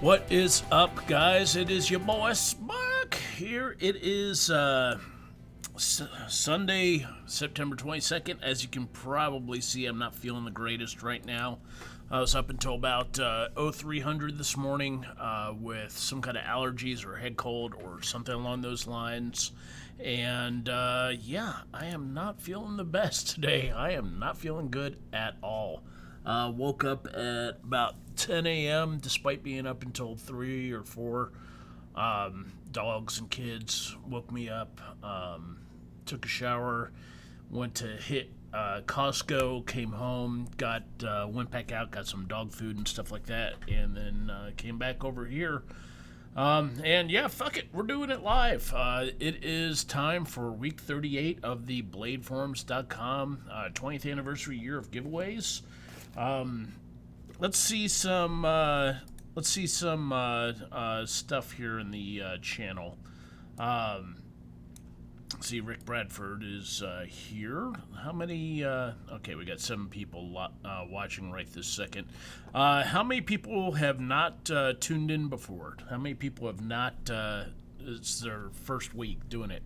What is up, guys? It is your boy Spark here. It is Sunday, September 22nd. As you can probably see, I'm not feeling the greatest right now. I was up until about 0300 this morning with some kind of allergies or head cold or something along those lines. And yeah, I am not feeling the best today. I am not feeling good at all. Woke up at about 10 a.m. despite being up until 3 or 4. Dogs and kids woke me up. Took a shower, went to hit Costco, came home, went back out, got some dog food and stuff like that, and then came back over here. And yeah, fuck it, we're doing it live. It is time for week 38 of the BladeForums.com 20th anniversary year of giveaways. Let's see some stuff here in the channel. See, Rick Bradford is here. How many? Okay, we got 7 people watching right this second. How many people have not tuned in before? How many people have not? It's their first week doing it.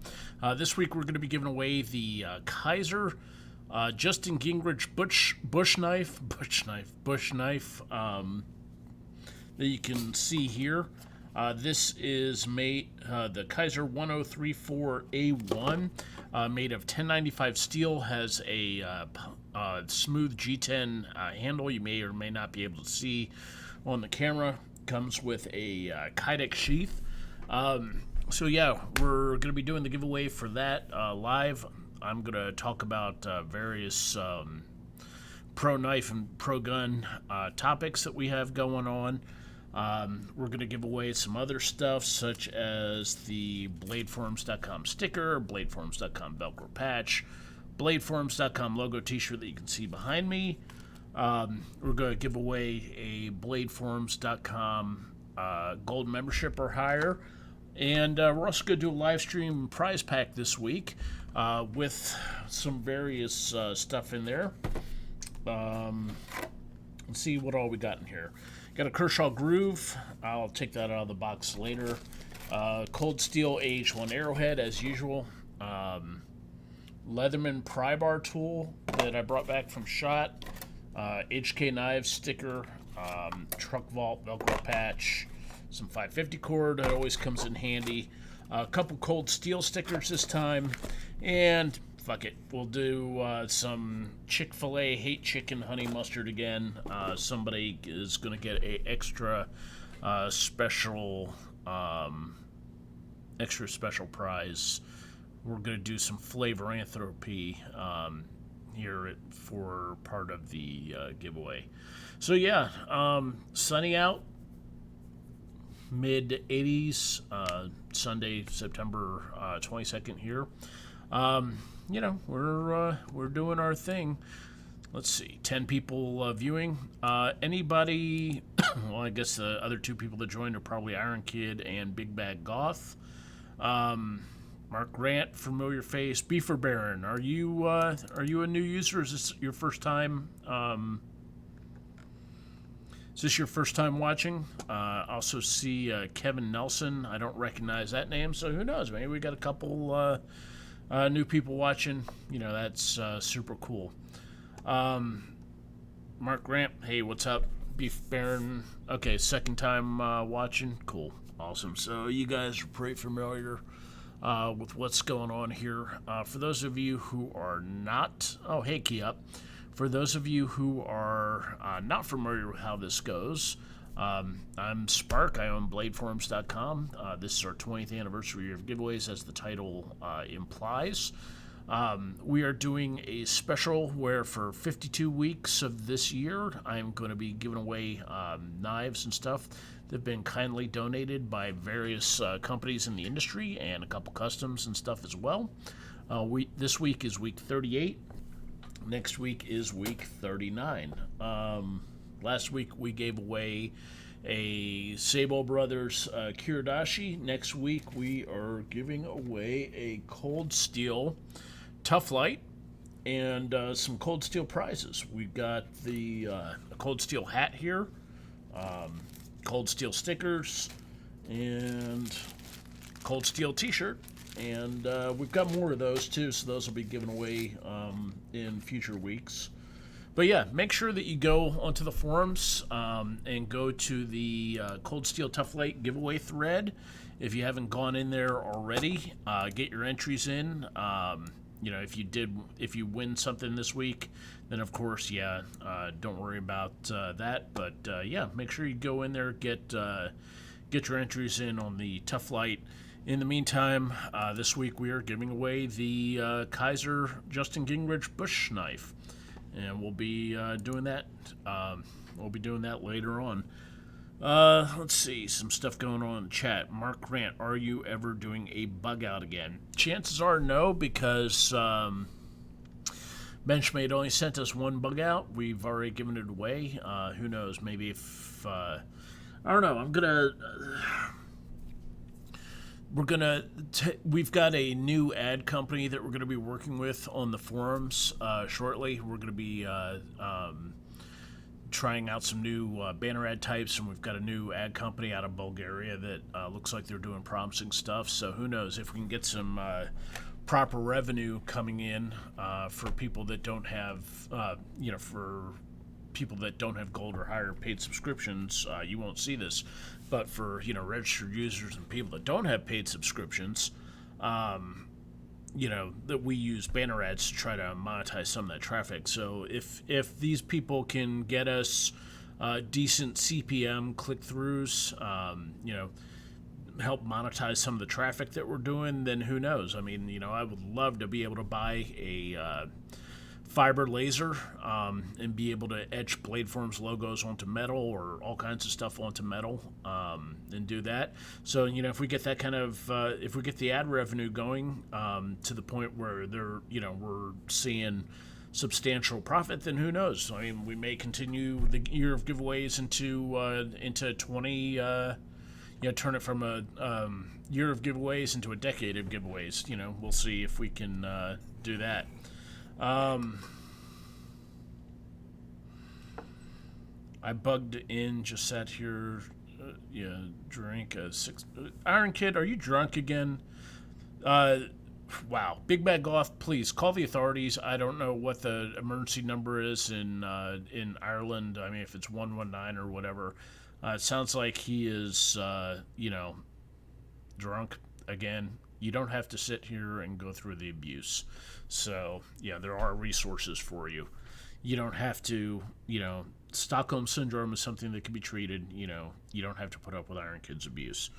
This week we're going to be giving away the Kizer Justin Gingrich bush knife that you can see here. This is made the Kizer 1034A1, made of 1095 steel, has a smooth G10 handle. You may or may not be able to see on the camera. Comes with a Kydex sheath. So yeah, we're going to be doing the giveaway for that live. I'm going to talk about various pro knife and pro gun topics that we have going on. We're going to give away some other stuff, such as the BladeForums.com sticker, BladeForums.com Velcro patch, BladeForums.com logo t-shirt that you can see behind me. We're going to give away a BladeForums.com gold membership or higher. And we're also going to do a live stream prize pack this week with some various stuff in there. Let's see what all we got in here. Got a Kershaw Groove. I'll take that out of the box later. Cold Steel AH1 Arrowhead, as usual. Leatherman pry bar tool that I brought back from SHOT. HK Knives sticker. Truck Vault Velcro patch. Some 550 cord that always comes in handy. A couple Cold Steel stickers this time. And fuck it, we'll do some Chick-fil-A Hate Chicken Honey Mustard again. Somebody is going to get a extra special prize. We're going to do some Flavor Anthropy here for part of the giveaway. So yeah, sunny out, mid 80s, Sunday, September 22nd here. You know, we're doing our thing. Let's see, 10 people viewing. Anybody? Well, I guess the other 2 people that joined are probably Iron Kid and Big Bag Goth. Mark Grant, familiar face. Beefer Baron, are you a new user? Is this your first time? Is this your first time watching? Also see Kevin Nelson. I don't recognize that name, so who knows? Maybe we got a couple new people watching. You know, that's super cool. Mark Grant, hey, what's up? Beef Baron, okay, second time watching. Cool, awesome. So you guys are pretty familiar with what's going on here. For those of you who are not, oh, hey, Key Up. For those of you who are not familiar with how this goes, I'm Spark. I own BladeForums.com. This is our 20th anniversary year of giveaways, as the title implies. We are doing a special where for 52 weeks of this year, I'm going to be giving away knives and stuff that have been kindly donated by various companies in the industry and a couple customs and stuff as well. This week is week 38. Next week is week 39. Last week we gave away a Sabo Brothers Kiradashi. Next week we are giving away a Cold Steel Tough Light and some Cold Steel prizes. We've got the Cold Steel hat here. Cold Steel stickers and Cold Steel t-shirt. And we've got more of those too, so those will be given away in future weeks. But yeah, make sure that you go onto the forums and go to the Cold Steel Tough Light giveaway thread. If you haven't gone in there already, get your entries in. If you win something this week, then of course, don't worry about that. But yeah, make sure you go in there, get your entries in on the Tough Light. In the meantime, this week we are giving away the Kizer Justin Gingrich bush knife, and we'll be doing that. We'll be doing that later on. Let's see, some stuff going on in the chat. Mark Grant, are you ever doing a bug out again? Chances are no, because Benchmade only sent us one bug out. We've already given it away. Who knows? Maybe if I don't know. We've got a new ad company that we're gonna be working with on the forums shortly. We're gonna be trying out some new banner ad types, and we've got a new ad company out of Bulgaria that looks like they're doing promising stuff. So who knows if we can get some proper revenue coming in for people that don't have, for people that don't have gold or higher paid subscriptions. You won't see this, but for registered users and people that don't have paid subscriptions, that we use banner ads to try to monetize some of that traffic. So if these people can get us decent CPM click-throughs, help monetize some of the traffic that we're doing, then who knows? I mean, I would love to be able to buy a fiber laser and be able to etch Bladeform's logos onto metal or all kinds of stuff onto metal and do that. So if we get that kind of if we get the ad revenue going to the point where we're seeing substantial profit, then who knows? I mean, we may continue the year of giveaways into 20. Turn it from a year of giveaways into a decade of giveaways. We'll see if we can do that. I bugged in, just sat here, drink a six. Iron Kid, are you drunk again? Wow. Big Bad Golf, please call the authorities. I don't know what the emergency number is in Ireland. I mean, if it's 119 or whatever. It sounds like he is, drunk again. You don't have to sit here and go through the abuse. So, yeah, there are resources for you. You don't have to, Stockholm Syndrome is something that can be treated. You don't have to put up with Iron Kid's abuse.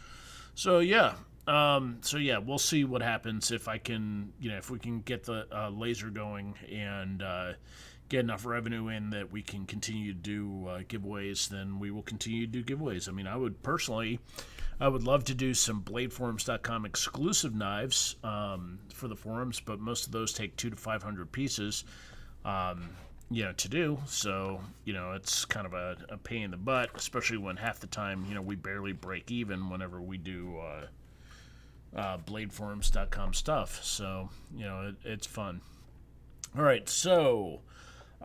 So, yeah. We'll see what happens if I can, if we can get the laser going and get enough revenue in that we can continue to do giveaways, then we will continue to do giveaways. I mean, I would love to do some bladeforums.com exclusive knives for the forums, but most of those take 200 to 500 pieces, to do. So, it's kind of a pain in the butt, especially when half the time, we barely break even whenever we do bladeforums.com stuff. So, it's fun. All right, so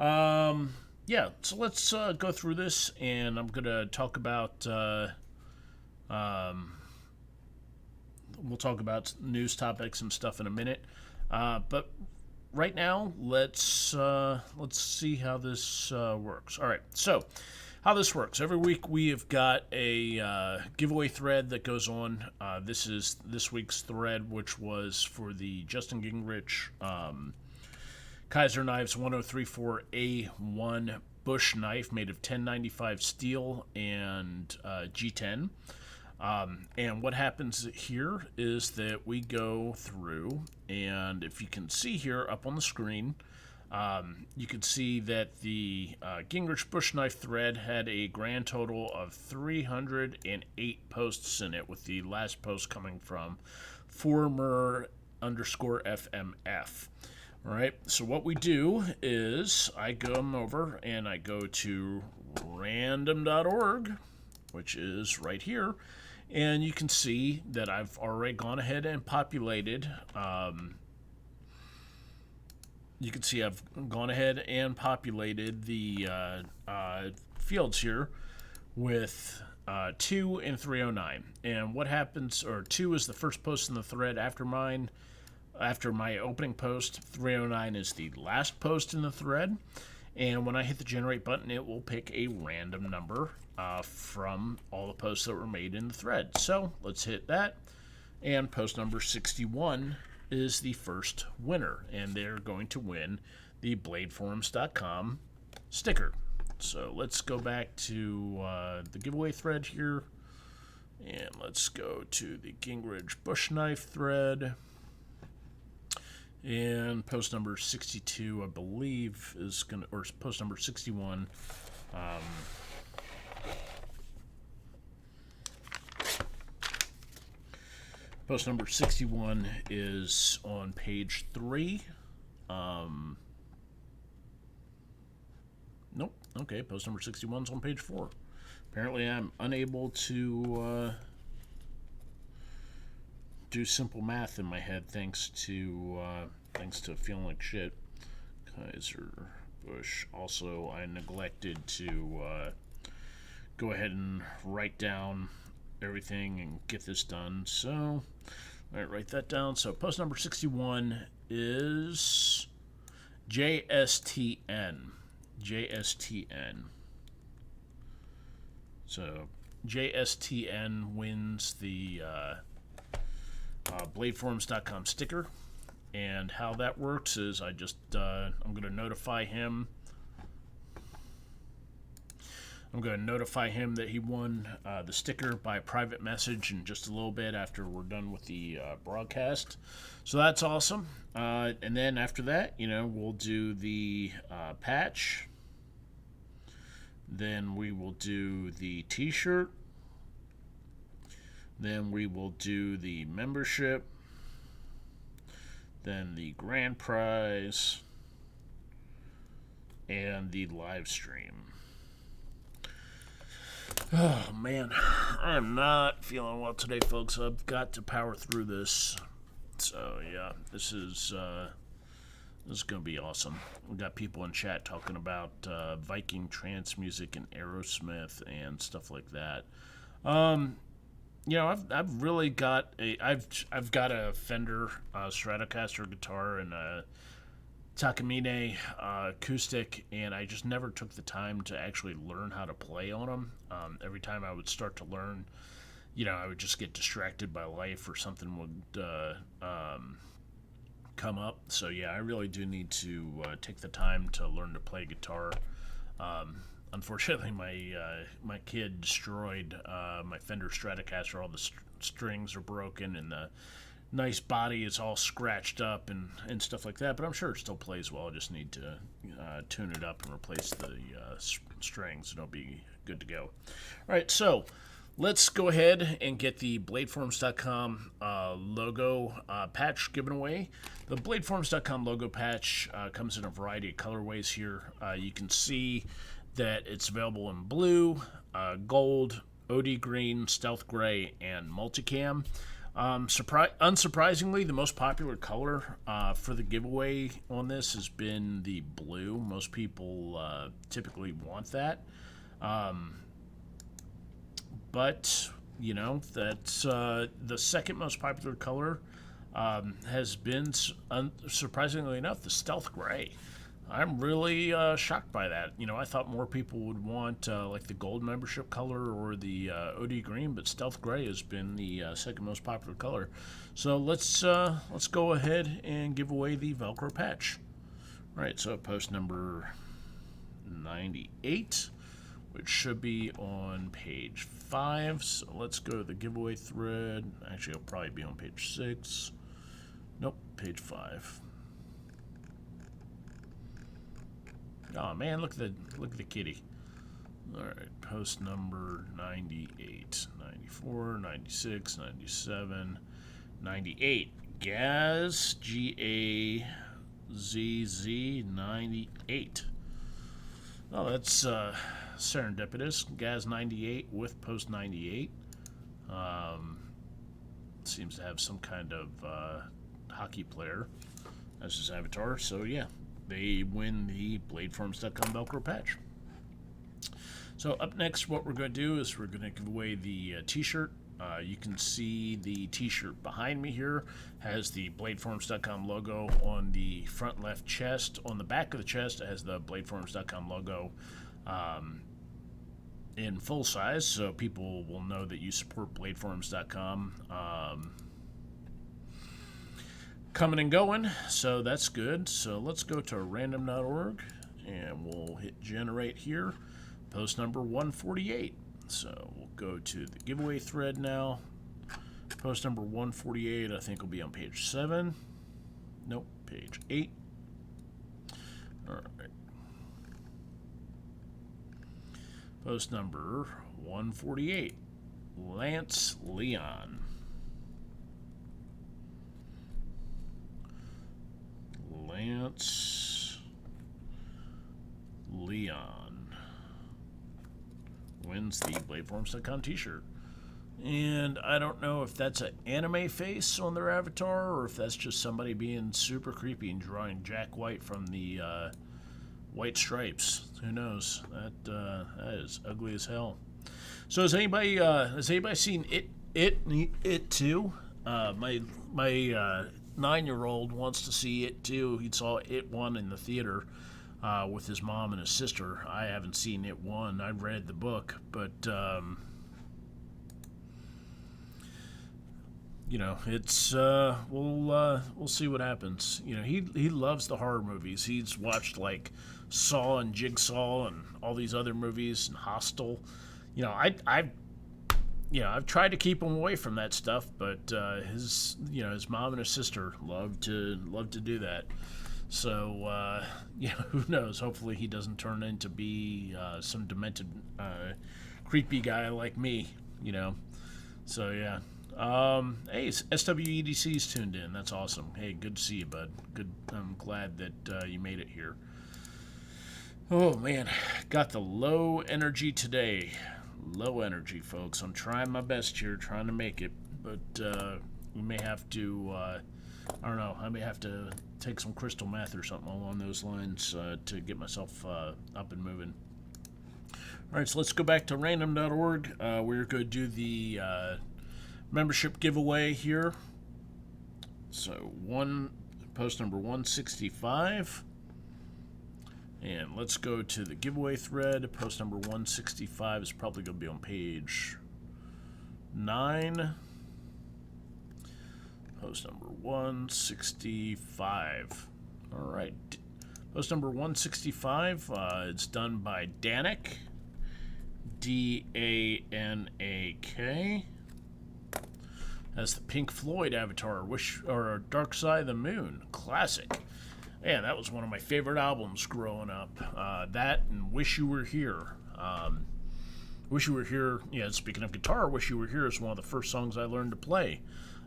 so let's go through this, and I'm going to talk about we'll talk about news topics and stuff in a minute. But right now, let's see how this works. All right, so how this works. Every week we have got a giveaway thread that goes on. This is this week's thread, which was for the Justin Gingrich Kizer Knives 1034A1 bush knife made of 1095 steel and G10. And what happens here is that we go through, and if you can see here up on the screen, you can see that the Gingrich bush knife thread had a grand total of 308 posts in it, with the last post coming from former_FMF. All right, so what we do is I come over and I go to random.org, which is right here, and you can see that I've already gone ahead and populated. You can see I've gone ahead and populated the fields here with 2 and 309. And what happens, or 2 is the first post in the thread after mine, after my opening post. 309 is the last post in the thread. And when I hit the generate button, it will pick a random number from all the posts that were made in the thread. So let's hit that. And post number 61 is the first winner. And they're going to win the bladeforums.com sticker. So let's go back to the giveaway thread here. And let's go to the Gingrich bush knife thread. And post number 62, I believe, is going to, or post number 61. Post number 61 is on page 3. Nope. Okay, post number 61 is on page 4. Apparently I'm unable to do simple math in my head thanks to feeling like shit. Kizer Bush. Also, I neglected to go ahead and write down everything and get this done. So, all right, write that down. So, post number 61 is JSTN. JSTN. So, JSTN wins the bladeforums.com sticker. And how that works is I just, I'm going to notify him. I'm going to notify him that he won the sticker by private message in just a little bit after we're done with the broadcast. So that's awesome. And then after that, we'll do the patch. Then we will do the t-shirt. Then we will do the membership. Then the grand prize. And the live stream. Oh, man. I am not feeling well today, folks. I've got to power through this. So, yeah, this is going to be awesome. We got people in chat talking about Viking trance music and Aerosmith and stuff like that. I've really got I've got a Fender Stratocaster guitar and a Takamine acoustic, and I just never took the time to actually learn how to play on them. Every time I would start to learn, I would just get distracted by life or something would come up. So yeah, I really do need to take the time to learn to play guitar. Unfortunately, my kid destroyed my Fender Stratocaster. All the strings are broken, and the nice body is all scratched up and stuff like that. But I'm sure it still plays well. I just need to tune it up and replace the strings, and it'll be good to go. All right, so let's go ahead and get the bladeforums.com logo patch given away. The bladeforums.com logo patch comes in a variety of colorways here. You can see that it's available in blue, gold, OD green, stealth gray, and multicam. Unsurprisingly, the most popular color for the giveaway on this has been the blue. Most people typically want that. But, that's the second most popular color has been, surprisingly enough, the stealth gray. I'm really shocked by that. I thought more people would want like the gold membership color or the OD green, but stealth gray has been the second most popular color. So let's go ahead and give away the Velcro patch. All right, so post number 98, which should be on page 5. So let's go to the giveaway thread. Actually, it'll probably be on page 6. Nope, page 5. Oh man, look at the kitty. All right, post number 98, 94, 96, 97, 98. Gaz, G-A-Z-Z, 98. Oh, that's serendipitous. Gaz 98 with post 98. Seems to have some kind of hockey player as his avatar. So yeah, they win the bladeforums.com Velcro patch. So up next, what we're going to do is we're going to give away the t-shirt. You can see the t-shirt behind me here has the bladeforms.com logo on the front left chest. On the back of the chest, it has the bladeforms.com logo in full size, so people will know that you support bladeforms.com. Coming and going, so that's good. So let's go to random.org and we'll hit generate here. Post number 148. So we'll go to the giveaway thread now. Post number 148, I think, will be on page 7. Nope, page 8. All right. Post number 148, Lance Leon. Lance Leon wins the bladeforms.com t-shirt. And I don't know if that's an anime face on their avatar or if that's just somebody being super creepy and drawing Jack White from the White Stripes. Who knows? That is ugly as hell. So has anybody seen It too? My 9-year-old wants to see It too. He saw It 1 in the theater with his mom and his sister. I haven't seen It 1. I read the book, but it's we'll see what happens. He loves the horror movies. He's watched like Saw and Jigsaw and all these other movies and Hostel. I've tried to keep him away from that stuff, but his mom and his sister love to do that. So who knows? Hopefully he doesn't turn into be some demented, creepy guy like me. So yeah. Hey, SWEDC's tuned in. That's awesome. Hey, good to see you, bud. Good. I'm glad that you made it here. Oh man, got the low energy today. Low energy, folks. I'm trying my best here, trying to make it, but we may have to. I don't know. I may have to take some crystal meth or something along those lines to get myself up and moving. All right, so let's go back to random.org. We're going to do the membership giveaway here. So post number 165. And let's go to the giveaway thread. Post number 165 is probably going to be on page 9. Post number 165. All right. Post number 165, it's done by Danik. D-A-N-A-K. That's the Pink Floyd avatar, or Dark Side of the Moon. Classic. Man, that was one of my favorite albums growing up. That and Wish You Were Here. Wish You Were Here, speaking of guitar, Wish You Were Here is one of the first songs I learned to play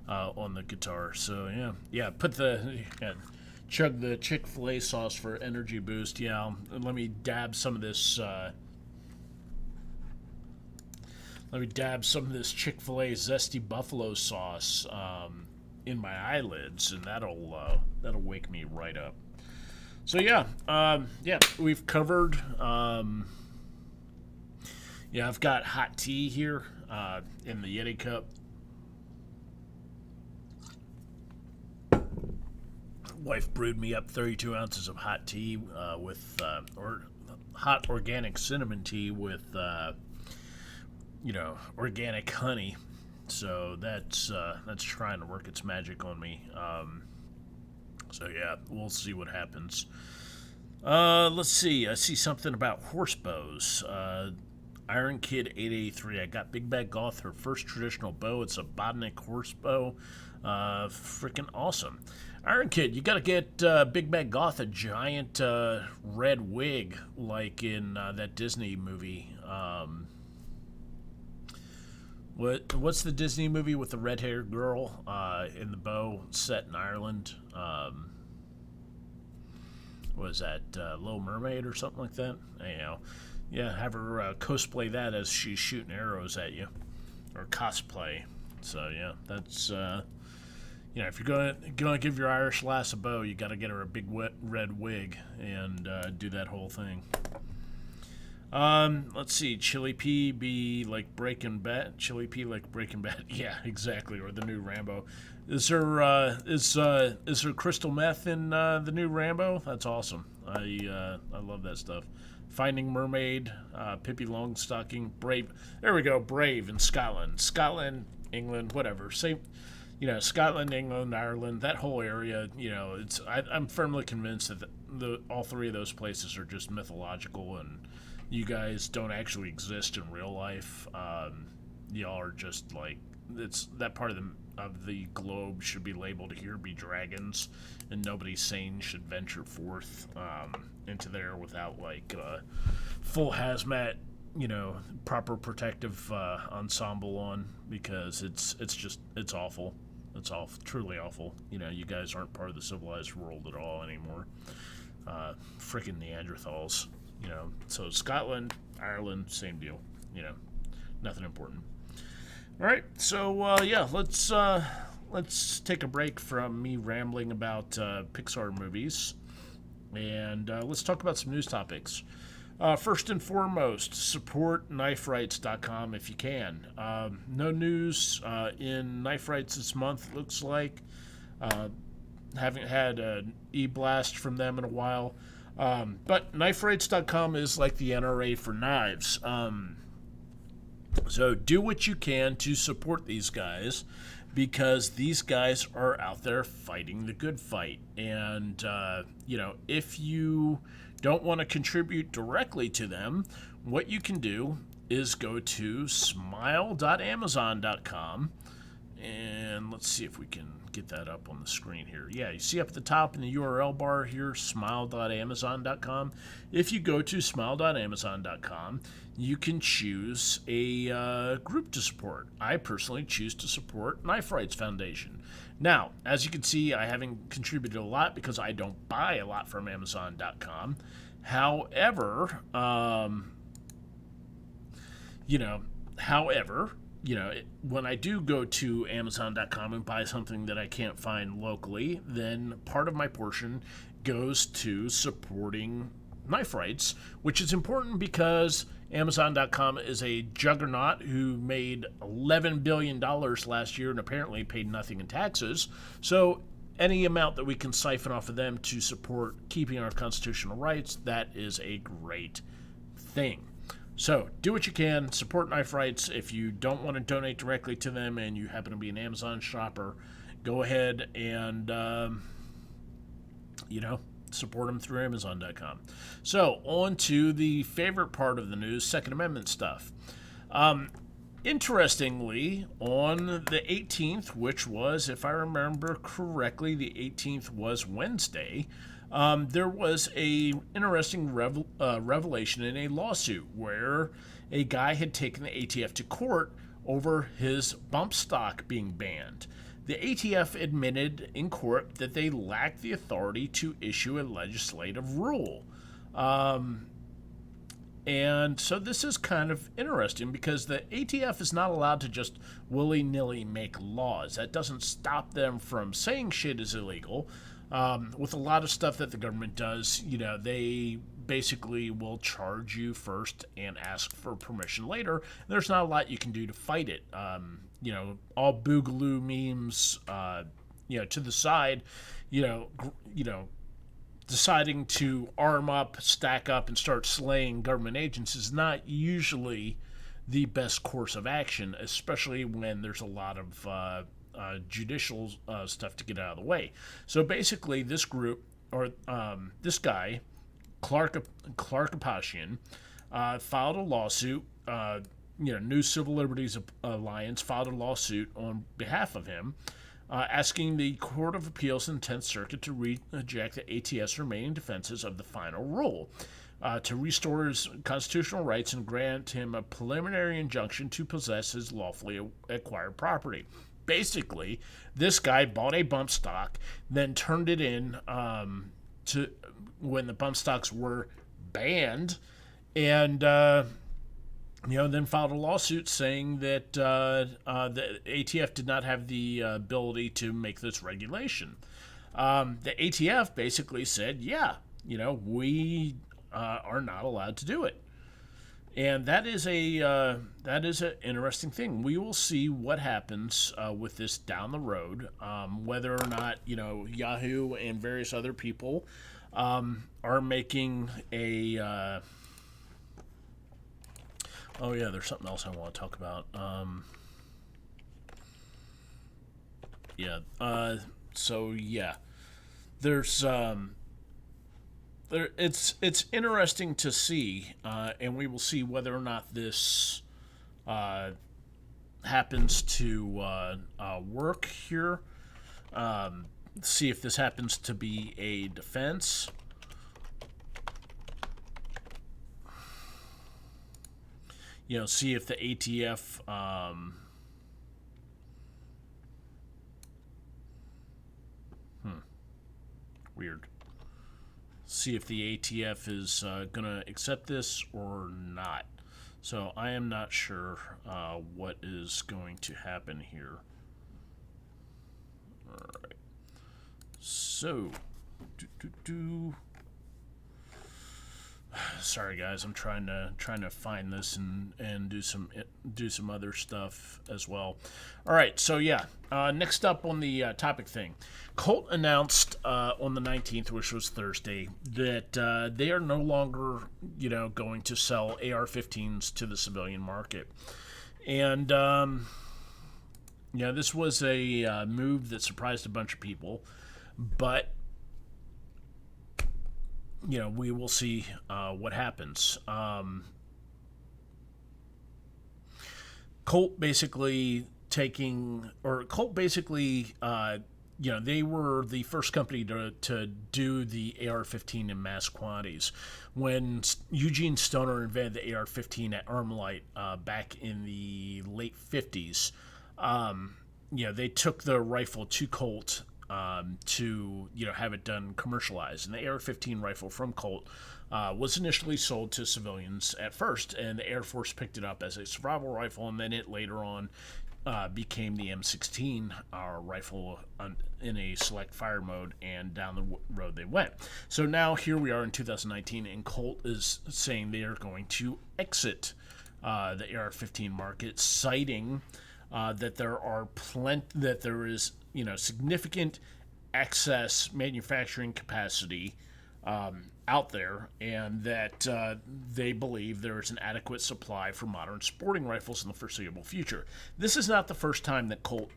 on the guitar. So, chug the Chick-fil-A sauce for energy boost. Yeah, let me dab some of this... Chick-fil-A zesty buffalo sauce in my eyelids, and that'll wake me right up. So we've covered. I've got hot tea here in the Yeti cup. Wife brewed me up 32 ounces of hot tea with hot organic cinnamon tea with organic honey. So that's trying to work its magic on me. We'll see what happens. Let's see. I see something about horse bows. Iron Kid 883. I got Big Bad Goth, her first traditional bow. It's a Bodnik horse bow. Freaking awesome. Iron Kid, you gotta get Big Bad Goth a giant red wig like in that Disney movie. What's the Disney movie with the red-haired girl in the bow set in Ireland? Was that Little Mermaid or something like that? Have her cosplay that as she's shooting arrows at you, or cosplay. So that's if you're gonna give your Irish lass a bow, you got to get her a big red wig and do that whole thing. Let's see. Chili P be like Breaking Bad. Chili P like Breaking Bad. Yeah, exactly. Or the new Rambo. Is there crystal meth in the new Rambo? That's awesome. I love that stuff. Finding Mermaid, Pippi Longstocking, Brave. There we go. Brave in Scotland, England, whatever. Same. Scotland, England, Ireland, that whole area. I'm firmly convinced that all three of those places are just mythological, and you guys don't actually exist in real life. Y'all are just like, it's that part of the globe should be labeled here be dragons, and nobody sane should venture forth into there without like full hazmat, proper protective ensemble on, because it's awful. It's truly awful. You guys aren't part of the civilized world at all anymore. Frickin' Neanderthals. So Scotland, Ireland, same deal. Nothing important. All right, so yeah, let's take a break from me rambling about Pixar movies, and let's talk about some news topics. First and foremost, support kniferights.com if you can. No news in Knife Rights this month, looks like. Haven't had an e-blast from them in a while. But kniferights.com is like the NRA for knives. So do what you can to support these guys, because these guys are out there fighting the good fight. And, if you don't want to contribute directly to them, what you can do is go to smile.amazon.com. And let's see if we can get that up on the screen here. Yeah, you see up at the top in the URL bar here, smile.amazon.com. If you go to smile.amazon.com, you can choose a group to support. I personally choose to support Knife Rights Foundation. Now, as you can see, I haven't contributed a lot because I don't buy a lot from Amazon.com. However, when I do go to Amazon.com and buy something that I can't find locally, then part of my portion goes to supporting Knife Rights, which is important because Amazon.com is a juggernaut who made $11 billion last year and apparently paid nothing in taxes. So any amount that we can siphon off of them to support keeping our constitutional rights, that is a great thing. So do what you can, support Knife Rights. If you don't want to donate directly to them and you happen to be an Amazon shopper, go ahead and, support them through Amazon.com. So on to the favorite part of the news, Second Amendment stuff. Interestingly, on the 18th, which was, if I remember correctly, the 18th was Wednesday, there was a interesting revelation in a lawsuit where a guy had taken the ATF to court over his bump stock being banned. The ATF admitted in court that they lacked the authority to issue a legislative rule. And so this is kind of interesting because the ATF is not allowed to just willy-nilly make laws. That doesn't stop them from saying shit is illegal. With a lot of stuff that the government does, they basically will charge you first and ask for permission later. There's not a lot you can do to fight it. All boogaloo memes, to the side, deciding to arm up, stack up, and start slaying government agents is not usually the best course of action, especially when there's a lot of judicial stuff to get out of the way. So basically, this group, or this guy, Clark Apashian, filed a lawsuit. New Civil Liberties Alliance filed a lawsuit on behalf of him, asking the Court of Appeals in the 10th Circuit to reject the ATF's remaining defenses of the final rule, to restore his constitutional rights and grant him a preliminary injunction to possess his lawfully acquired property. Basically, this guy bought a bump stock, then turned it in to when the bump stocks were banned, and then filed a lawsuit saying that the ATF did not have the ability to make this regulation. The ATF basically said, we are not allowed to do it. And that is an interesting thing. We will see what happens with this down the road, whether or not Yahoo and various other people are making a. Oh yeah, there's something else I want to talk about. Yeah. So yeah, there's it's interesting to see, and we will see whether or not this happens to work here. See if this happens to be a defense. See if the ATF weird. See if the ATF is going to accept this or not. So I am not sure what is going to happen here. All right. So, sorry guys, I'm trying to find this and do some other stuff as well. All right, so yeah, next up on the topic thing, Colt announced on the 19th, which was Thursday, that they are no longer going to sell AR-15s to the civilian market, and this was a move that surprised a bunch of people, but we will see what happens. Colt basically they were the first company to do the AR-15 in mass quantities. When Eugene Stoner invented the AR-15 at Armalite back in the late 50s, they took the rifle to Colt to have it done commercialized. And the AR-15 rifle from Colt was initially sold to civilians at first, and the Air Force picked it up as a survival rifle, and then it later on became the M16 rifle in a select fire mode, and down the road they went. So now here we are in 2019, and Colt is saying they are going to exit the AR-15 market, citing that there is significant excess manufacturing capacity out there, and that they believe there is an adequate supply for modern sporting rifles in the foreseeable future. This is not the first time that Colt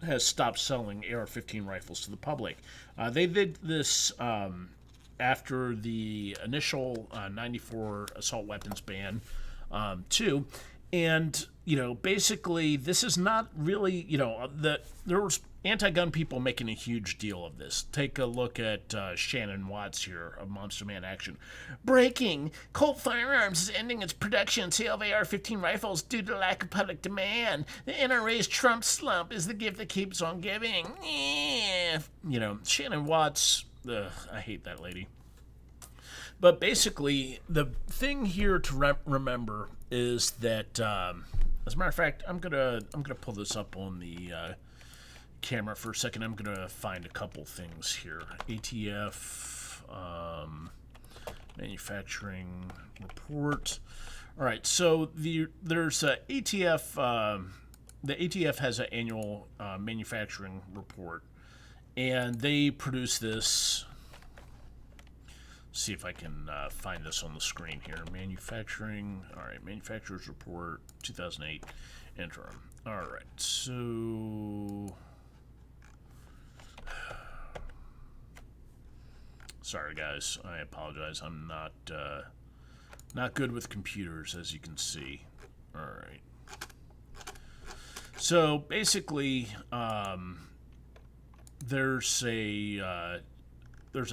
has stopped selling AR-15 rifles to the public. They did this after the initial 94 assault weapons ban, too. And, basically, this is not really, there was anti-gun people making a huge deal of this. Take a look at Shannon Watts here of Monster Man Action. Breaking! Colt Firearms is ending its production and sale of AR-15 rifles due to lack of public demand. The NRA's Trump slump is the gift that keeps on giving. Shannon Watts, I hate that lady. But basically, the thing here to remember is that, as a matter of fact, I'm gonna pull this up on the camera for a second. I'm gonna find a couple things here. ATF manufacturing report. All right, so there's a ATF. The ATF has an annual manufacturing report, and they produce this. See if I can find this on the screen here. Manufacturing. All right, manufacturer's report 2008 interim. All right, so sorry guys, I apologize. I'm not good with computers, as you can see. All right. So basically, there's a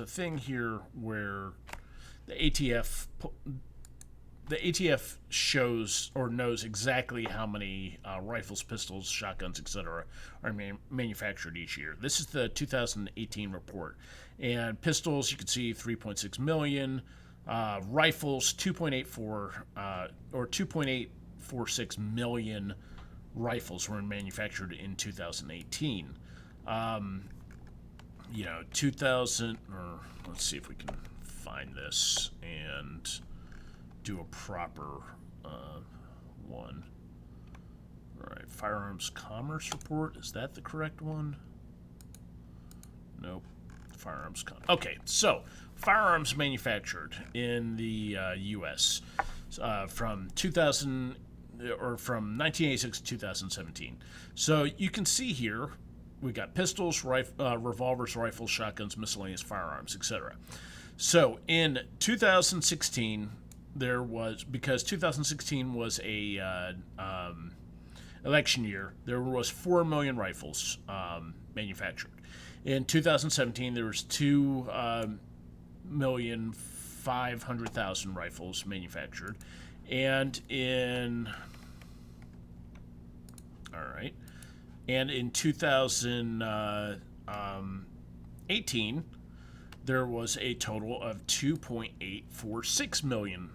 thing here where the ATF shows or knows exactly how many rifles, pistols, shotguns, etc. are manufactured each year. This is the 2018 report. And pistols, you can see 3.6 million. Rifles, 2.846 million rifles were manufactured in 2018. 2000, or let's see if we can find this and do a proper one. All right, Firearms Commerce Report. Is that the correct one? Nope. Firearms. Okay, so firearms manufactured in the U.S. From 1986 to 2017. So you can see here we got pistols, revolvers, rifles, shotguns, miscellaneous firearms, etc. So in 2016, there was, because 2016 was a election year, there was 4 million rifles manufactured. In 2017, there was 2,500,000 rifles manufactured, and in 2018, there was a total of 2.846 million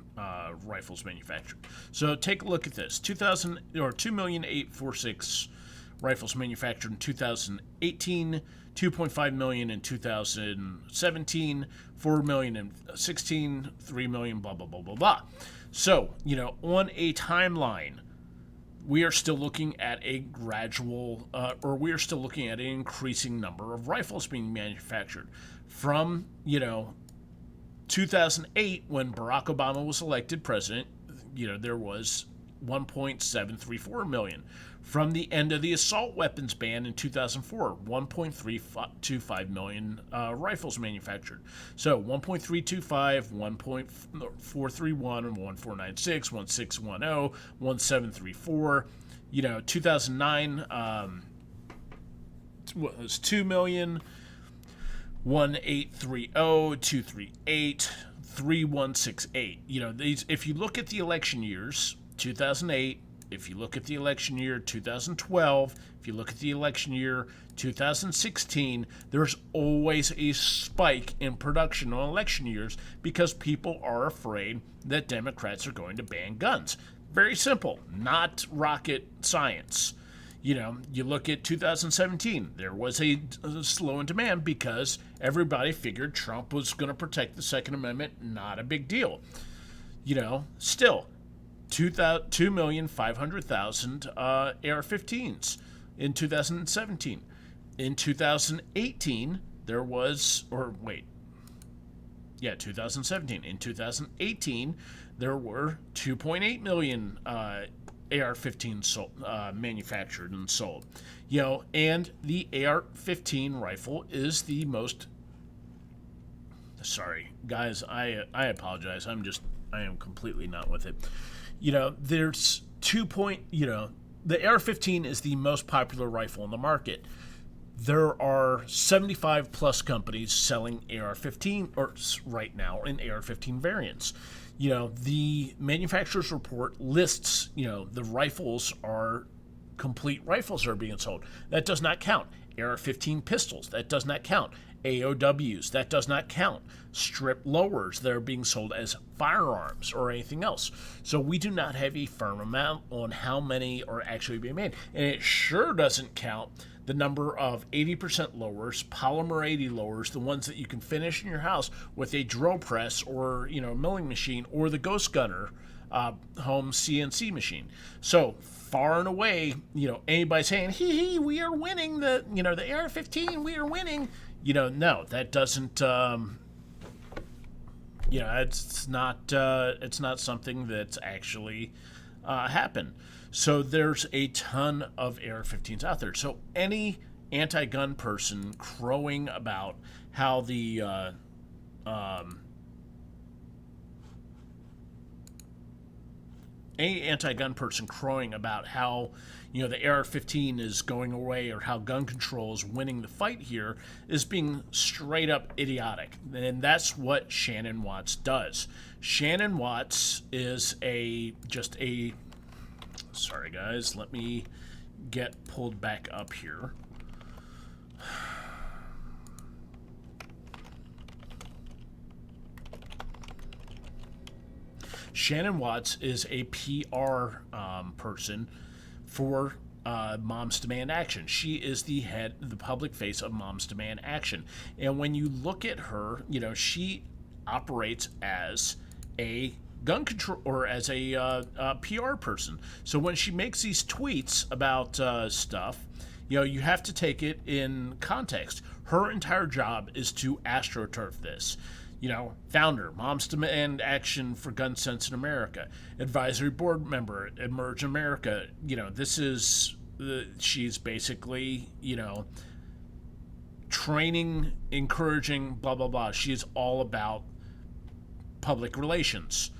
rifles manufactured. So take a look at this: 2,846 rifles manufactured in 2018. 2.5 million in 2017, 4 million in 16, 3 million, blah, blah, blah, blah, blah. So, on a timeline, we are still looking at a gradual, we are still looking at an increasing number of rifles being manufactured. From, 2008, when Barack Obama was elected president, there was 1.734 million. From the end of the assault weapons ban in 2004, 1.325 million rifles manufactured. So 1.325, 1.431, 1.496, 1.610, 1.734. 2009 was 2 million, 1.830, 238, 3.168. These, if you look at the election years, 2008, if you look at the election year 2012, if you look at the election year 2016, there's always a spike in production on election years because people are afraid that Democrats are going to ban guns. Very simple, not rocket science. You look at 2017, there was a slow in demand because everybody figured Trump was going to protect the Second Amendment, not a big deal. Still, 2,500,000 AR-15s in 2017. In 2018, there was, 2017. In 2018, there were 2.8 million AR-15 manufactured and sold. And the AR-15 rifle is the most. Sorry, guys, I apologize. I am completely not with it. There's the AR-15 is the most popular rifle in the market. There are 75 plus companies selling AR-15 right now in AR-15 variants. The manufacturer's report lists, the rifles are complete rifles are being sold. That does not count AR-15 pistols. That does not count AOWs. That does not count strip lowers that are being sold as firearms or anything else. So we do not have a firm amount on how many are actually being made. And it sure doesn't count the number of 80% lowers, polymer 80 lowers, the ones that you can finish in your house with a drill press or, milling machine, or the Ghost Gunner home CNC machine. So far and away, anybody saying, we are winning the AR-15, we are winning, no, that doesn't, it's not something that's actually happened. So there's a ton of AR-15s out there. So any anti-gun person crowing about how the the AR-15 is going away or how gun control is winning the fight here is being straight up idiotic. And that's what Shannon Watts does. Shannon Watts is sorry guys, let me get pulled back up here. Shannon Watts is a PR person for Moms Demand Action. She is the public face of Moms Demand Action. And when you look at her, she operates as a gun control or as a PR person. So when she makes these tweets about stuff, you have to take it in context. Her entire job is to astroturf this. Founder, Moms Demand Action for Gun Sense in America, advisory board member, Emerge America. This is, she's basically, training, encouraging, blah, blah, blah. She is all about public relations.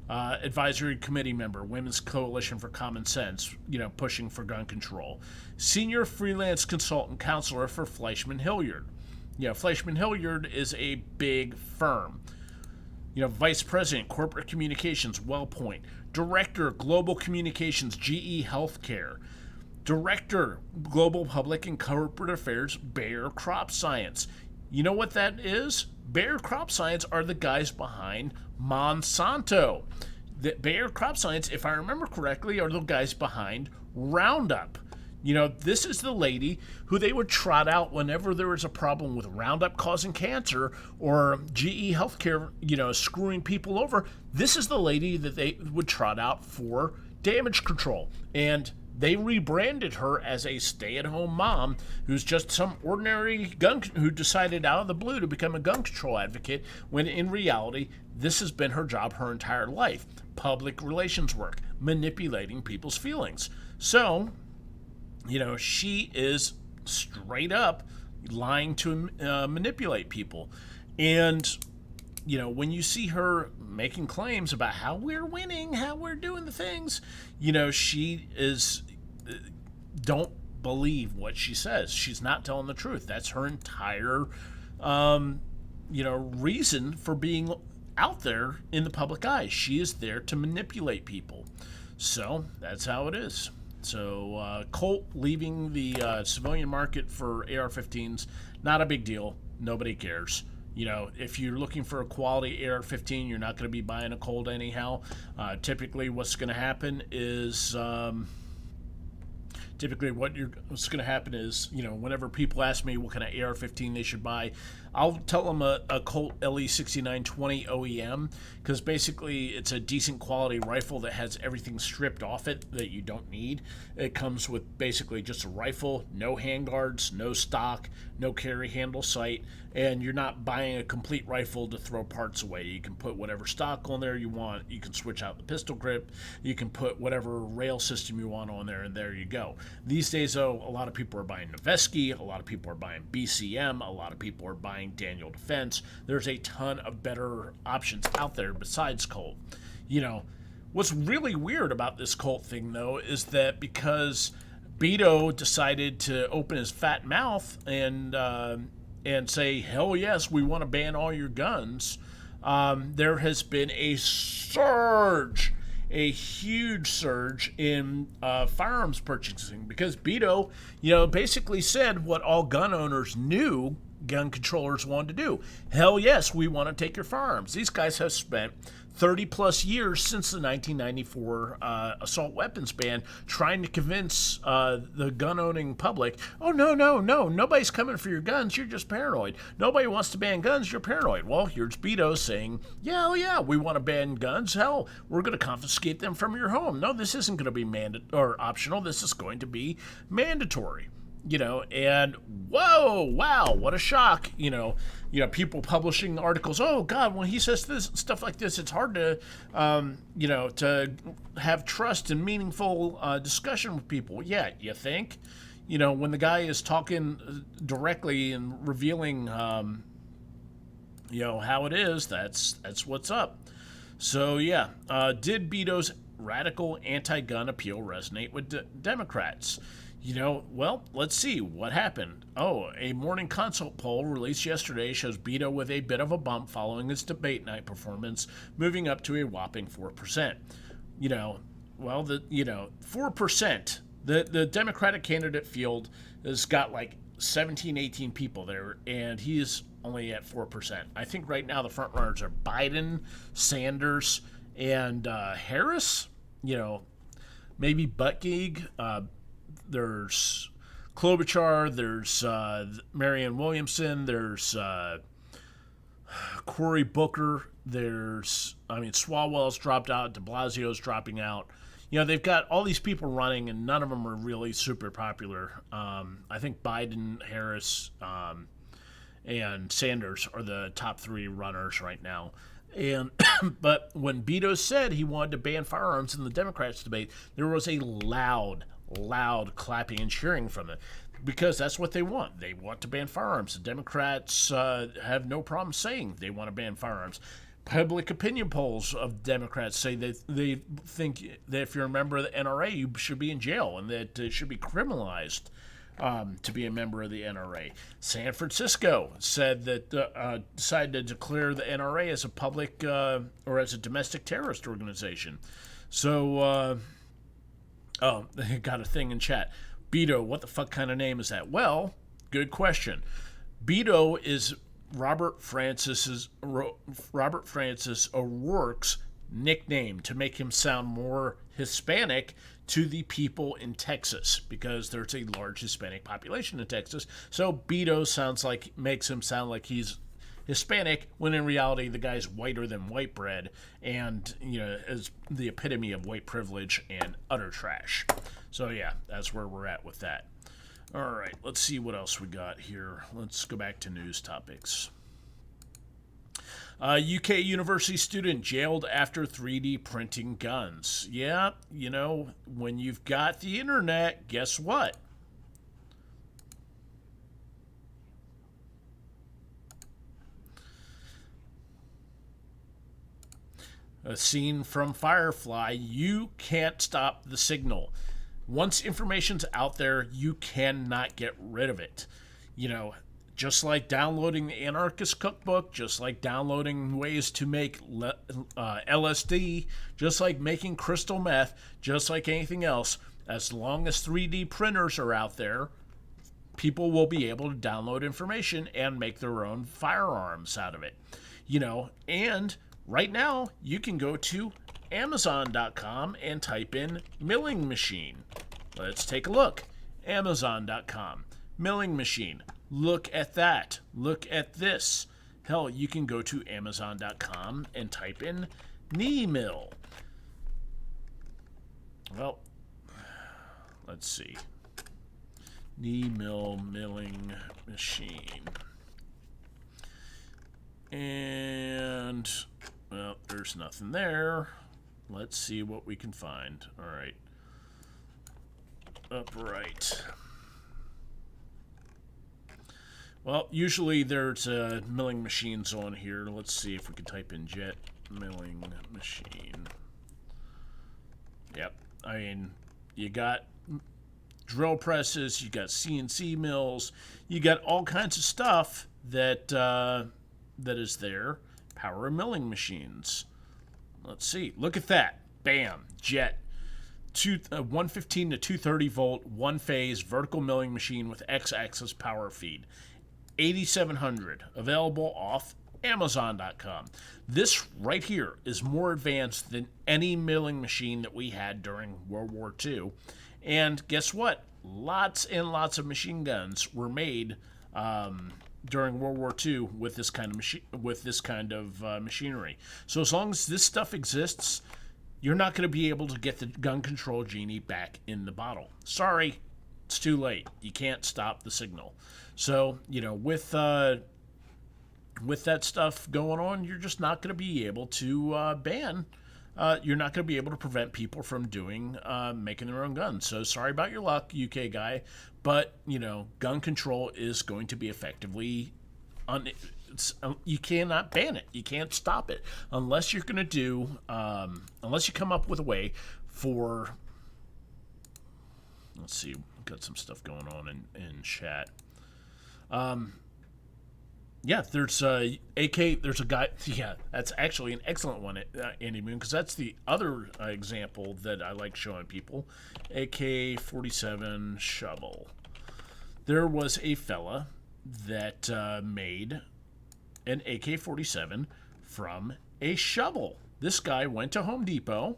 Advisory committee member, Women's Coalition for Common Sense, pushing for gun control. Senior freelance consultant counselor for Fleischman Hilliard. Fleischman Hilliard is a big firm. Vice President, Corporate Communications, WellPoint. Director, Global Communications, GE Healthcare. Director, Global Public and Corporate Affairs, Bayer Crop Science. You know what that is? Bayer Crop Science are the guys behind Monsanto. The Bayer Crop Science, if I remember correctly, are the guys behind Roundup. This is the lady who they would trot out whenever there was a problem with Roundup causing cancer or GE Healthcare, screwing people over. This is the lady that they would trot out for damage control. And they rebranded her as a stay-at-home mom who's just some ordinary who decided out of the blue to become a gun control advocate, when in reality, this has been her job her entire life. Public relations work, manipulating people's feelings. So, she is straight up lying to manipulate people. And, when you see her making claims about how we're winning, how we're doing the things, she is, don't believe what she says. She's not telling the truth. That's her entire, reason for being out there in the public eye. She is there to manipulate people. So that's how it is. So Colt leaving the civilian market for AR-15s, not a big deal. Nobody cares. If you're looking for a quality AR-15, you're not going to be buying a Colt anyhow. Typically, what's going to happen is... what's going to happen is, whenever people ask me what kind of AR-15 they should buy, I'll tell them a Colt LE6920 OEM, because basically it's a decent quality rifle that has everything stripped off it that you don't need. It comes with basically just a rifle, no handguards, no stock, no carry handle sight, and you're not buying a complete rifle to throw parts away. You can put whatever stock on there you want. You can switch out the pistol grip. You can put whatever rail system you want on there, and there you go. These days, though, a lot of people are buying Noveske, a lot of people are buying BCM, a lot of people are buying Daniel Defense. There's a ton of better options out there besides Colt. What's really weird about this Colt thing, though, is that because Beto decided to open his fat mouth and say, hell yes, we want to ban all your guns, there has been a huge surge in firearms purchasing, because Beto, basically said what all gun owners knew gun controllers wanted to do. Hell yes, we want to take your firearms. These guys have spent 30 plus years since the 1994 assault weapons ban trying to convince the gun-owning public, oh, no, nobody's coming for your guns, you're just paranoid. Nobody wants to ban guns, you're paranoid. Well, here's Beto saying, yeah, we want to ban guns. Hell, we're going to confiscate them from your home. No, this isn't going to be optional. This is going to be mandatory. And whoa, wow, what a shock. People publishing articles. Oh God, when he says this stuff like this, it's hard to, to have trust and meaningful discussion with people. Yeah, you think? When the guy is talking directly and revealing, how it is, that's what's up. So yeah, did Beto's radical anti-gun appeal resonate with Democrats? Well, let's see what happened. Oh, a morning consult poll released yesterday shows Beto with a bit of a bump following his debate night performance, moving up to a whopping 4%. 4%. The Democratic candidate field has got like 17, 18 people there, and he's only at 4%. I think right now the front runners are Biden, Sanders, and Harris. Maybe Buttigieg. There's Klobuchar, there's Marianne Williamson, there's Cory Booker. Swalwell's dropped out. De Blasio's dropping out. They've got all these people running, and none of them are really super popular. I think Biden, Harris, and Sanders are the top three runners right now. And but when Beto said he wanted to ban firearms in the Democrats debate, there was a loud clapping and cheering from it, because that's what they want. They want to ban firearms. The Democrats have no problem saying they want to ban firearms. Public opinion polls of Democrats say that they think that if you're a member of the NRA, you should be in jail, and that it should be criminalized to be a member of the NRA. San Francisco said that decided to declare the NRA as a public or as a domestic terrorist organization. So, they got a thing in chat. Beto, what the fuck kind of name is that? Well, good question. Beto is Robert Francis O'Rourke's nickname to make him sound more Hispanic to the people in Texas, because there's a large Hispanic population in Texas. So Beto makes him sound like he's Hispanic, when in reality the guy's whiter than white bread, and is the epitome of white privilege and utter trash. So yeah, that's where we're at with that. All right, let's see what else we got here. Let's go back to news topics. UK university student jailed after 3D printing guns. Yeah, when you've got the internet, guess what? A scene from Firefly, you can't stop the signal. Once information's out there, you cannot get rid of it. Just like downloading the Anarchist Cookbook, just like downloading ways to make LSD, just like making crystal meth, just like anything else, as long as 3D printers are out there, people will be able to download information and make their own firearms out of it. And right now, you can go to Amazon.com and type in milling machine. Let's take a look. Amazon.com, milling machine. Look at that. Look at this. Hell, you can go to Amazon.com and type in knee mill. Well, let's see. Knee mill milling machine. And, well, there's nothing there. Let's see what we can find. All right. Upright. Well, usually there's milling machines on here. Let's see if we can type in jet milling machine. Yep. You got drill presses, you got CNC mills, you got all kinds of stuff that is there. Power milling machines. Let's see. Look at that. Bam. Jet. 115 to 230 volt, one phase, vertical milling machine with X-axis power feed. 8700. Available off Amazon.com. This right here is more advanced than any milling machine that we had during World War II. And guess what? Lots and lots of machine guns were made during World War II with this kind of machinery. So as long as this stuff exists, you're not going to be able to get the gun control genie back in the bottle. Sorry, it's too late. You can't stop the signal. So with that stuff going on, you're just not going to be able to ban. You're not going to be able to prevent people from making their own guns. So sorry about your luck, UK guy, but gun control is going to be effectively you cannot ban it. You can't stop it unless you're going to unless you come up with a way for. Let's see, we've got some stuff going on in chat. Yeah, there's a AK. There's a guy. Yeah, that's actually an excellent one, Andy Moon, because that's the other example that I like showing people. AK-47 shovel. There was a fella that made an AK-47 from a shovel. This guy went to Home Depot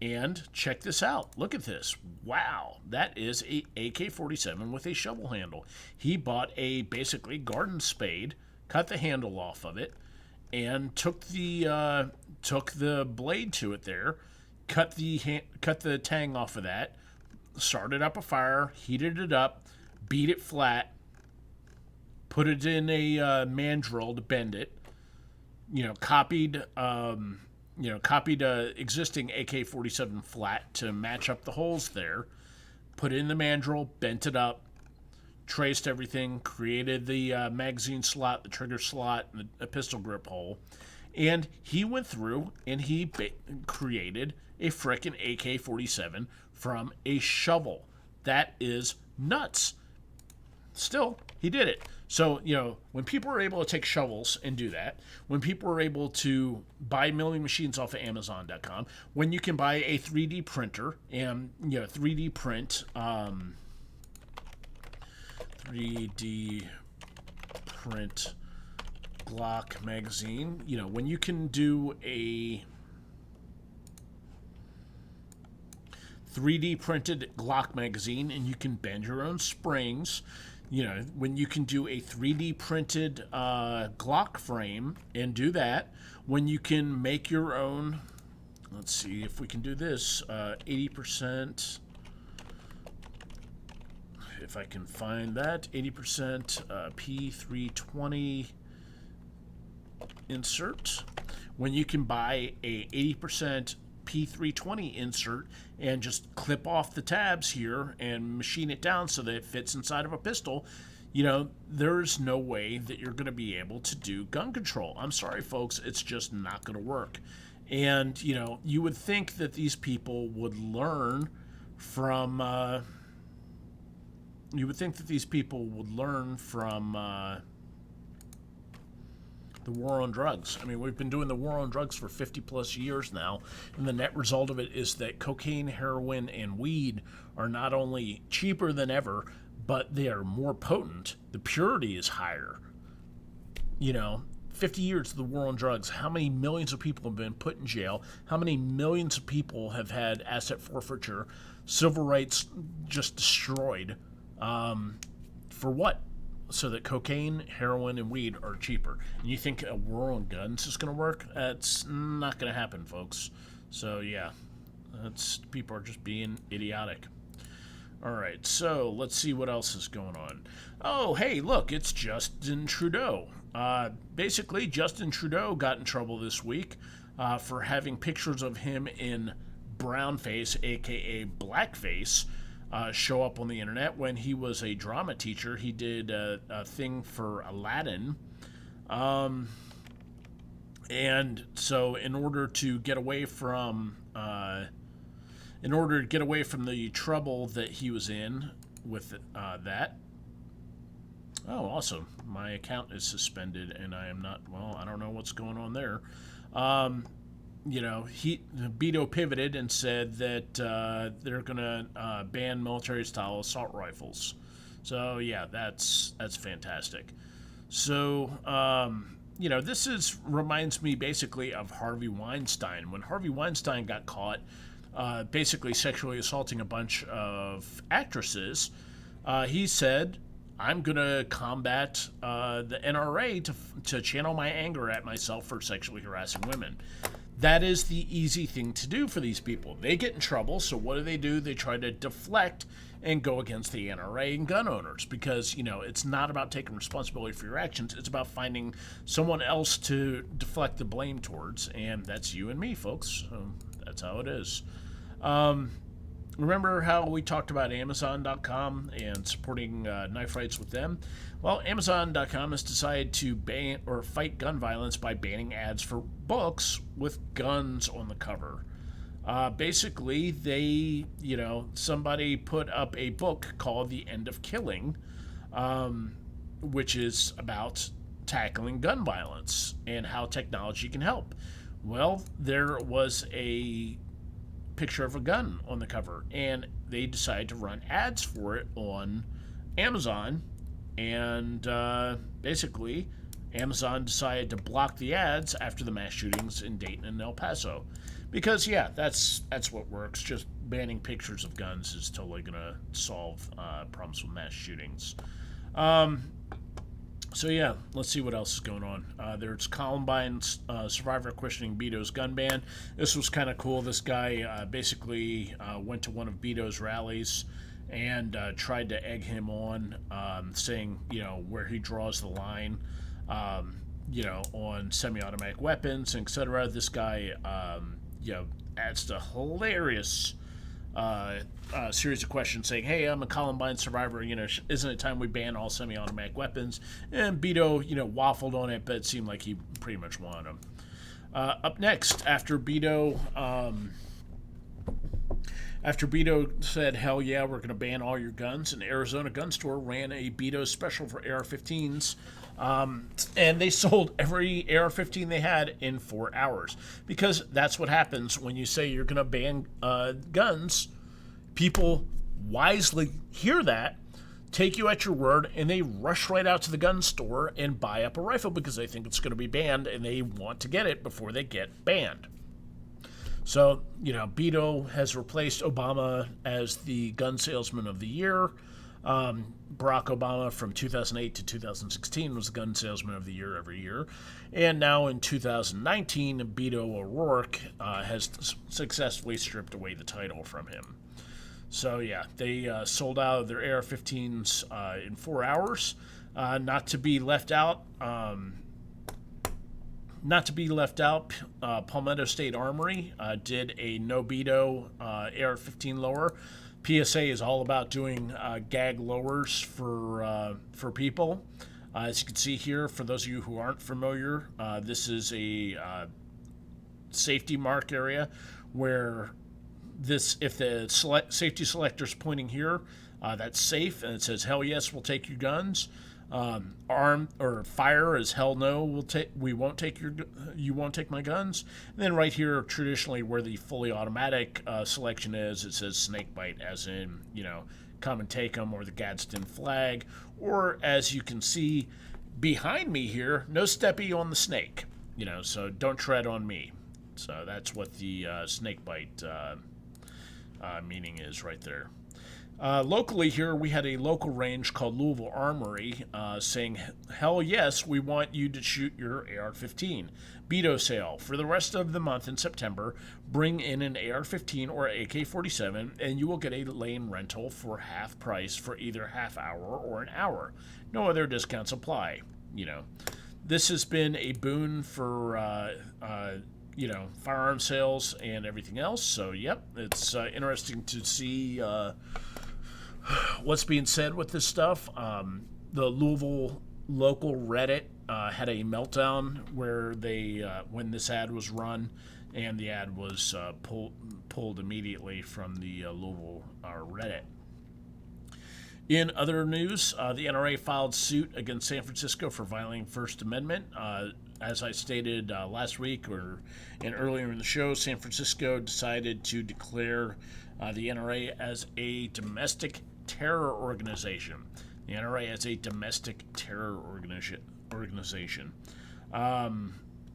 and check this out. Look at this. Wow, that is a AK-47 with a shovel handle. He bought a basically garden spade, cut the handle off of it, and took the blade to it there, cut the tang off of that, started up a fire, heated it up, beat it flat, put it in a mandrel to bend it. Copied a existing AK-47 flat to match up the holes there. Put it in the mandrel, bent it up, traced everything, created the magazine slot, the trigger slot, and the pistol grip hole. And he went through and he created a frickin' AK-47 from a shovel. That is nuts. Still, he did it. So, when people are able to take shovels and do that, when people are able to buy milling machines off of Amazon.com, when you can buy a 3D printer and, 3D print 3D print Glock magazine, when you can do a 3D printed Glock magazine and you can bend your own springs, when you can do a 3D printed Glock frame and do that, when you can make your own, let's see if we can do this, 80%, if I can find that, 80% P320 insert, when you can buy a 80% P320 insert and just clip off the tabs here and machine it down so that it fits inside of a pistol, there's no way that you're going to be able to do gun control. I'm sorry, folks, it's just not going to work. And, you would think that these people would learn from, the war on drugs. I mean, we've been doing the war on drugs for 50 plus years now, and the net result of it is that cocaine, heroin, and weed are not only cheaper than ever, but they are more potent. The purity is higher. 50 years of the war on drugs, how many millions of people have been put in jail? How many millions of people have had asset forfeiture, civil rights just destroyed? For what? So that cocaine, heroin, and weed are cheaper. And you think a war on guns is going to work? That's not going to happen, folks. So, yeah, people are just being idiotic. All right, so let's see what else is going on. Oh, hey, look, it's Justin Trudeau. Basically, Justin Trudeau got in trouble this week for having pictures of him in brownface, a.k.a. blackface, show up on the internet. When he was a drama teacher, he did a thing for Aladdin. And so in order to get away from the trouble that he was in with that. Oh, awesome. My account is suspended and I am not, I don't know what's going on there. Beto pivoted and said that they're going to ban military-style assault rifles. So, yeah, that's fantastic. So, this reminds me basically of Harvey Weinstein. When Harvey Weinstein got caught basically sexually assaulting a bunch of actresses, he said, I'm going to combat the NRA to channel my anger at myself for sexually harassing women. That is the easy thing to do for these people. They get in trouble, so what do? They try to deflect and go against the NRA and gun owners because, it's not about taking responsibility for your actions. It's about finding someone else to deflect the blame towards, and that's you and me, folks. So that's how it is. Remember how we talked about Amazon.com and supporting knife rights with them? Well, Amazon.com has decided to ban or fight gun violence by banning ads for books with guns on the cover. Basically, somebody put up a book called The End of Killing, which is about tackling gun violence and how technology can help. Well, there was a picture of a gun on the cover, and they decided to run ads for it on Amazon, and basically Amazon decided to block the ads after the mass shootings in Dayton and El Paso, because that's what works. Just banning pictures of guns is totally gonna solve problems with mass shootings. So yeah, let's see what else is going on. There's Columbine survivor questioning Beto's gun ban. This was kind of cool. This guy basically went to one of Beto's rallies and tried to egg him on, saying where he draws the line, on semi-automatic weapons, etc. This guy, adds the hilarious series of questions saying, "Hey, I'm a Columbine survivor. Isn't it time we ban all semi-automatic weapons?" And Beto, waffled on it, but it seemed like he pretty much wanted them. Up next, after Beto said, "Hell yeah, we're going to ban all your guns," an Arizona gun store ran a Beto special for AR-15s. And they sold every AR-15 they had in 4 hours, because that's what happens when you say you're going to ban guns. People wisely hear that, take you at your word, and they rush right out to the gun store and buy up a rifle because they think it's going to be banned and they want to get it before they get banned. So, Beto has replaced Obama as the gun salesman of the year. Barack Obama from 2008 to 2016 was the gun salesman of the year every year. And now in 2019, Beto O'Rourke has successfully stripped away the title from him. So yeah, they sold out of their AR-15s in 4 hours. Not to be left out, Palmetto State Armory did a no Beto AR-15 lower. PSA is all about doing gag lowers for people. As you can see here, for those of you who aren't familiar, this is a safety mark area where if the safety selector is pointing here, that's safe, and it says, "Hell yes, we'll take your guns." Arm or fire is hell no. You won't take my guns. And then right here, traditionally where the fully automatic selection is, it says snake bite, as in come and take them, or the Gadsden flag, or as you can see behind me here, no steppy on the snake. So don't tread on me. So that's what the snake bite meaning is right there. Locally here, we had a local range called Louisville Armory saying, "Hell yes, we want you to shoot your AR-15. Beto sale. For the rest of the month in September, bring in an AR-15 or AK-47, and you will get a lane rental for half price for either half hour or an hour. No other discounts apply." This has been a boon for firearm sales and everything else. So, yep, it's interesting to see what's being said with this stuff. The Louisville local Reddit had a meltdown where they when this ad was run, and the ad was pulled immediately from the Louisville Reddit. In other news, the NRA filed suit against San Francisco for violating First Amendment. As I stated last week and earlier in the show, San Francisco decided to declare the NRA as a domestic terror organization. The NRA as a domestic terror organization.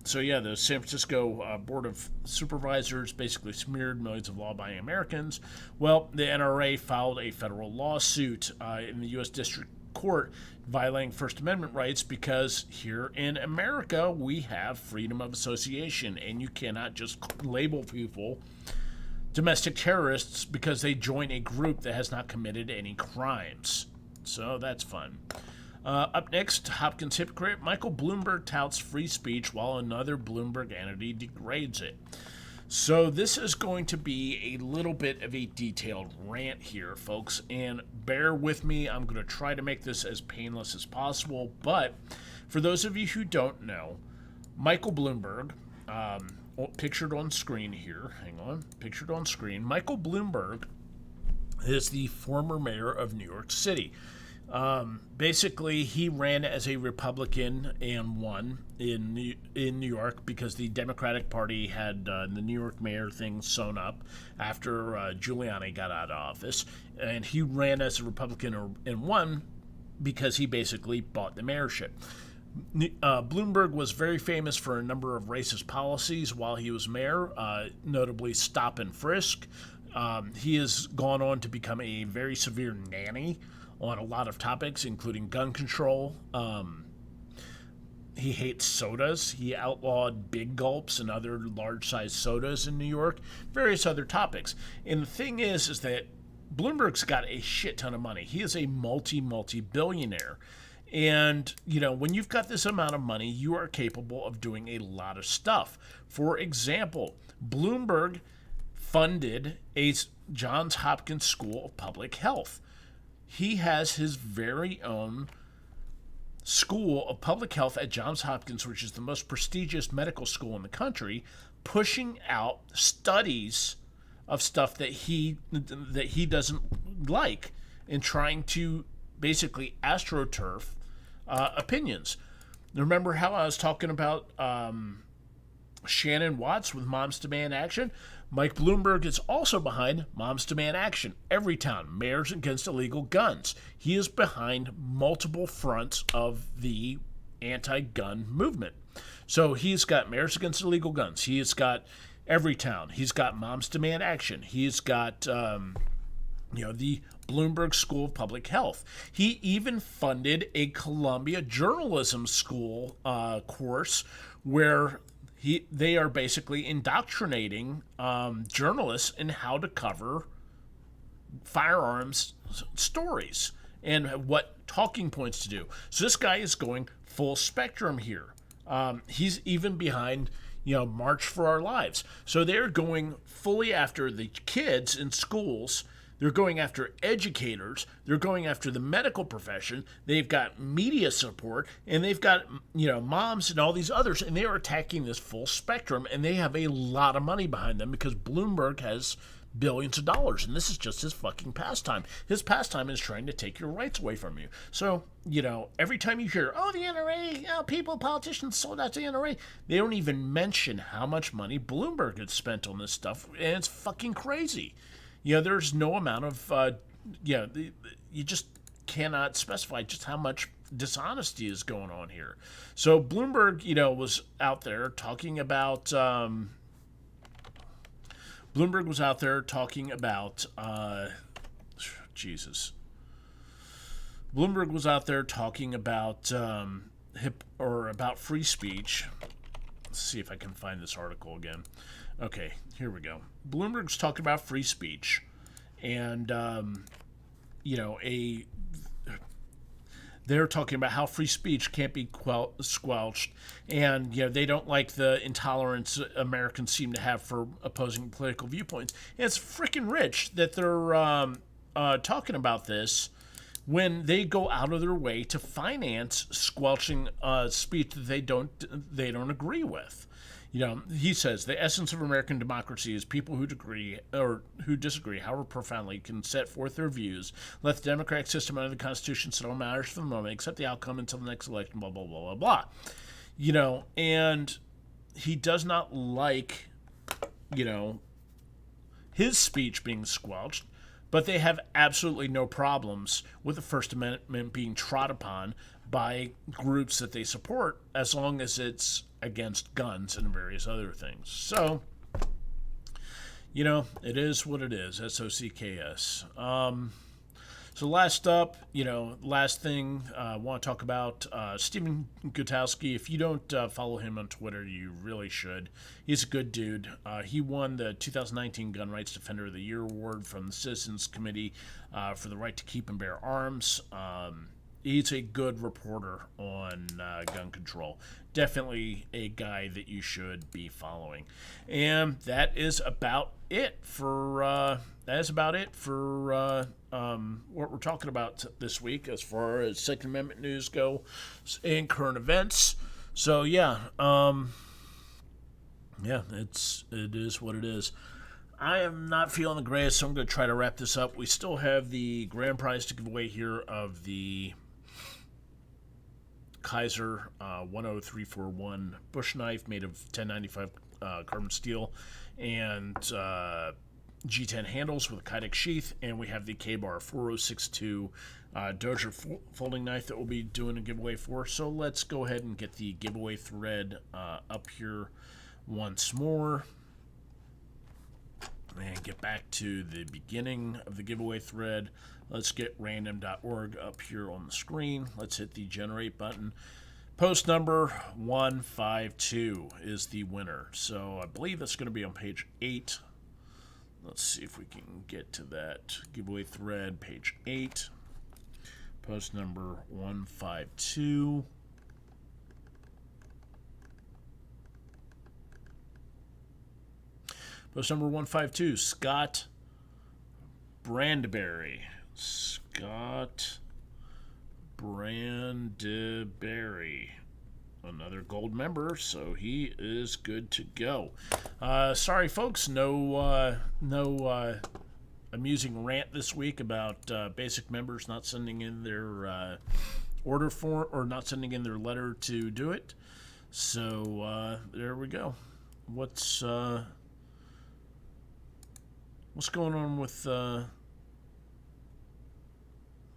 So yeah, the San Francisco Board of Supervisors basically smeared millions of law-abiding Americans. Well, the NRA filed a federal lawsuit in the U.S. District Court violating First Amendment rights, because here in America we have freedom of association, and you cannot just label people domestic terrorists because they join a group that has not committed any crimes. So that's fun. Up next, Hopkins hypocrite Michael Bloomberg touts free speech while another Bloomberg entity degrades it. So this is going to be a little bit of a detailed rant here, folks, and bear with me. I'm going to try to make this as painless as possible, but for those of you who don't know, Michael Bloomberg, pictured on screen here, pictured on screen, Michael Bloomberg is the former mayor of New York City. Basically, he ran as a Republican and won in New York because the Democratic Party had the New York mayor thing sewn up after Giuliani got out of office, and he ran as a Republican and won because he basically bought the mayorship. Bloomberg was very famous for a number of racist policies while he was mayor, notably stop and frisk. He has gone on to become a very severe nanny on a lot of topics, including gun control. He hates sodas. He outlawed Big Gulps and other large-sized sodas in New York, various other topics. And the thing is that Bloomberg's got a shit ton of money. He is a multi-billionaire. And, when you've got this amount of money, you are capable of doing a lot of stuff. For example, Bloomberg funded a Johns Hopkins School of Public Health. He has his very own School of Public Health at Johns Hopkins, which is the most prestigious medical school in the country, pushing out studies of stuff that he doesn't like and trying to basically astroturf opinions. Remember how I was talking about Shannon Watts with Moms Demand Action? Mike Bloomberg is also behind Moms Demand Action, Everytown, Mayors Against Illegal Guns. He is behind multiple fronts of the anti-gun movement. So he's got Mayors Against Illegal Guns. He's got Everytown. He's got Moms Demand Action. He's got, the Bloomberg School of Public Health. He even funded a Columbia Journalism School course where they are basically indoctrinating journalists in how to cover firearms stories and what talking points to do. So this guy is going full spectrum here. He's even behind, March for Our Lives. So they're going fully after the kids in schools. They're going after educators. They're going after the medical profession. They've got media support, and they've got, moms and all these others, and they are attacking this full spectrum, and they have a lot of money behind them because Bloomberg has billions of dollars, and this is just his fucking pastime. His pastime is trying to take your rights away from you. So, every time you hear, the NRA, politicians sold out to the NRA, they don't even mention how much money Bloomberg had spent on this stuff, and it's fucking crazy. There's no amount of, you just cannot specify just how much dishonesty is going on here. So Bloomberg, was out there talking about, Jesus. Bloomberg was out there talking about, about free speech. Let's see if I can find this article again. Okay, here we go. Bloomberg's talking about free speech, and they're talking about how free speech can't be squelched, and they don't like the intolerance Americans seem to have for opposing political viewpoints. And it's freaking rich that they're talking about this when they go out of their way to finance squelching speech that they don't agree with. He says the essence of American democracy is people who disagree, however profoundly, can set forth their views, let the democratic system under the Constitution settle matters for the moment, accept the outcome until the next election, blah, blah, blah, blah, blah. And he does not like, his speech being squelched, but they have absolutely no problems with the First Amendment being trod upon by groups that they support as long as it's against guns and various other things. So, it is what it is. SOCKS. So last up, last thing I want to talk about, Stephen Gutowski. If you don't follow him on Twitter, you really should. He's a good dude. He won the 2019 Gun Rights Defender of the Year Award from the Citizens Committee for the right to keep and bear arms. He's a good reporter on gun control. Definitely a guy that you should be following. And that is about it for what we're talking about this week as far as Second Amendment news go and current events. So it is what it is. I am not feeling the greatest, so I'm going to try to wrap this up. We still have the grand prize to give away here of the Kizer 10341 bush knife made of 1095 carbon steel and G10 handles with a Kydex sheath, and we have the K-Bar 4062 Dozier folding knife that we'll be doing a giveaway for. So let's go ahead and get the giveaway thread up here once more and get back to the beginning of the giveaway thread. Let's get random.org up here on the screen. Let's hit the generate button, Post number 152 is the winner. So I believe that's going to be on page 8. Let's see if we can get to that giveaway thread, page 8. Post number 152. Post number 152, Scott Brandberry. Scott Brandberry. Another gold member, so he is good to go. Sorry, folks, no amusing rant this week about basic members not sending in their order form or not sending in their letter to do it. So there we go. What's going on with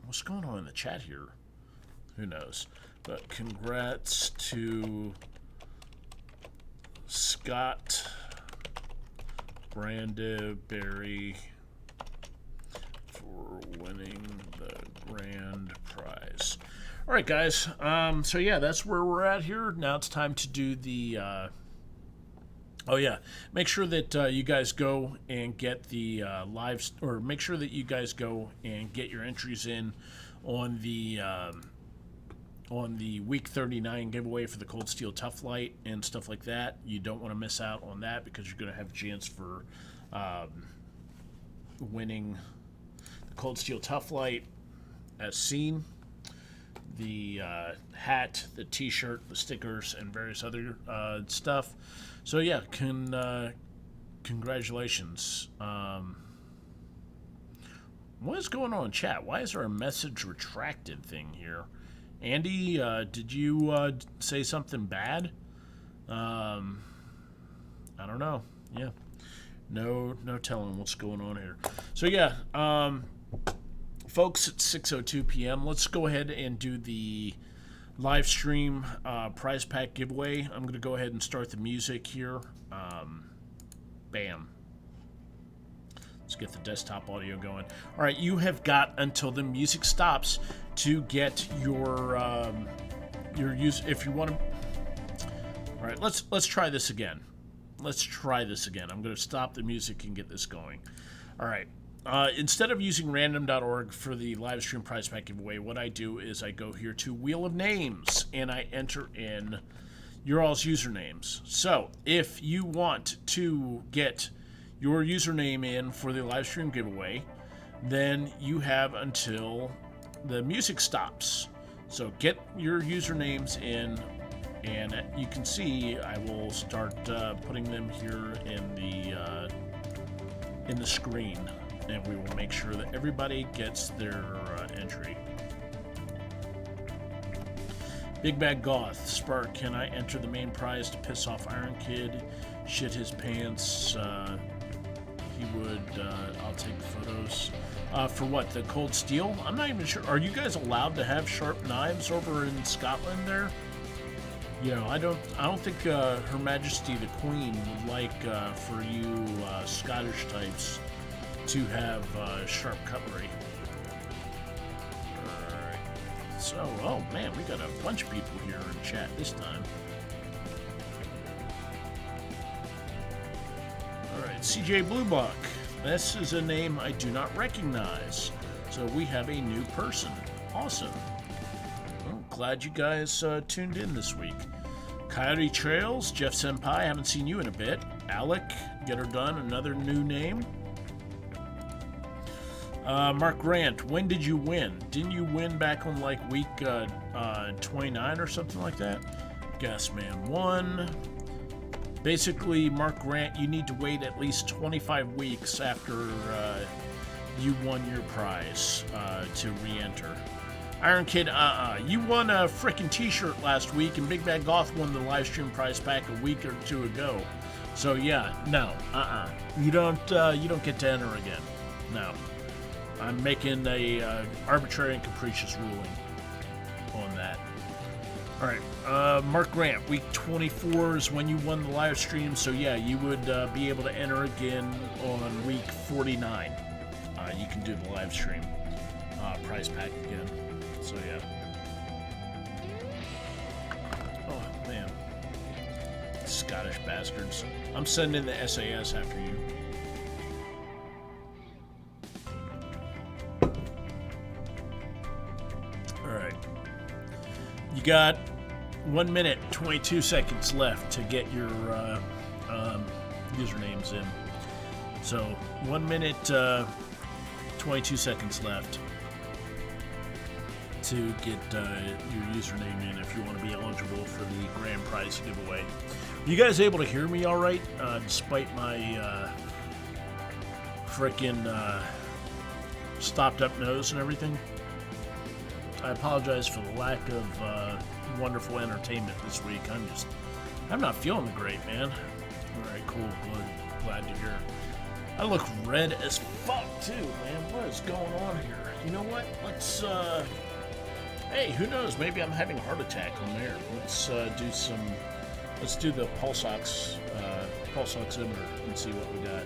what's going on in the chat here? Who knows? But congrats to Scott Brandberry for winning the grand prize. All right, guys. So yeah, that's where we're at here. Now it's time to do the. Oh yeah, make sure that you guys go and get the lives, or make sure that you guys go and get your entries in on the week 39 giveaway for the Cold Steel Tough Light and stuff like that. You don't want to miss out on that because you're going to have a chance for winning the Cold Steel Tough Light as seen, the hat, the t-shirt, the stickers, and various other stuff. So yeah, congratulations. What is going on in chat? Why is there a message retracted thing here? Andy, did you say something bad? I don't know. Yeah, no telling what's going on here. So yeah, folks, it's 6:02 p.m. Let's go ahead and do the live stream prize pack giveaway. I'm going to go ahead and start the music here. Bam. Let's get the desktop audio going. All right, you have got until the music stops to get your use. If you want to. All right, let's try this again. Let's try this again. I'm going to stop the music and get this going. All right. Instead of using random.org for the live stream prize pack giveaway, what I do is I go here to Wheel of Names and I enter in your all's usernames. So if you want to get your username in for the live stream giveaway, then you have until the music stops. So get your usernames in, and you can see I will start putting them here in the screen. And we will make sure that everybody gets their entry. Big Bag Goth, Spark, can I enter the main prize to piss off Iron Kid? Shit his pants. He would, I'll take photos. For what, the Cold Steel? I'm not even sure. Are you guys allowed to have sharp knives over in Scotland there? You know, I don't think Her Majesty the Queen would like for you Scottish types to have sharp cutlery. Alright. So, oh man, we got a bunch of people here in chat this time. Alright, CJ Bluebuck. This is a name I do not recognize. So we have a new person. Awesome. Well, glad you guys tuned in this week. Coyote Trails, Jeff Senpai, haven't seen you in a bit. Alec, Get Her Done, another new name. Mark Grant, when did you win? Didn't you win back on like week 29 or something like that? Gas Man 1. Basically, Mark Grant, you need to wait at least 25 weeks after you won your prize to re-enter. Iron Kid, you won a frickin' t-shirt last week, and Big Bad Goth won the live stream prize pack a week or two ago. So yeah, no, you don't get to enter again. No. I'm making a arbitrary and capricious ruling on that. All right, Mark Grant, week 24 is when you won the live stream, so yeah, you would be able to enter again on week 49. You can do the live stream prize pack again. So yeah. man. Scottish bastards. I'm sending the SAS after you. Alright. You got 1 minute, 22 seconds left to get your usernames in. So, 1 minute, 22 seconds left to get your username in if you want to be eligible for the grand prize giveaway. You guys able to hear me all right, despite my frickin' stopped up nose and everything? I apologize for the lack of wonderful entertainment this week. I'm not feeling great, man. All right, cool, good, glad to hear. I look red as fuck too, man. What is going on here? You know what? Let's hey, who knows? Maybe I'm having a heart attack on there. Let's do the pulse oximeter and see what we got.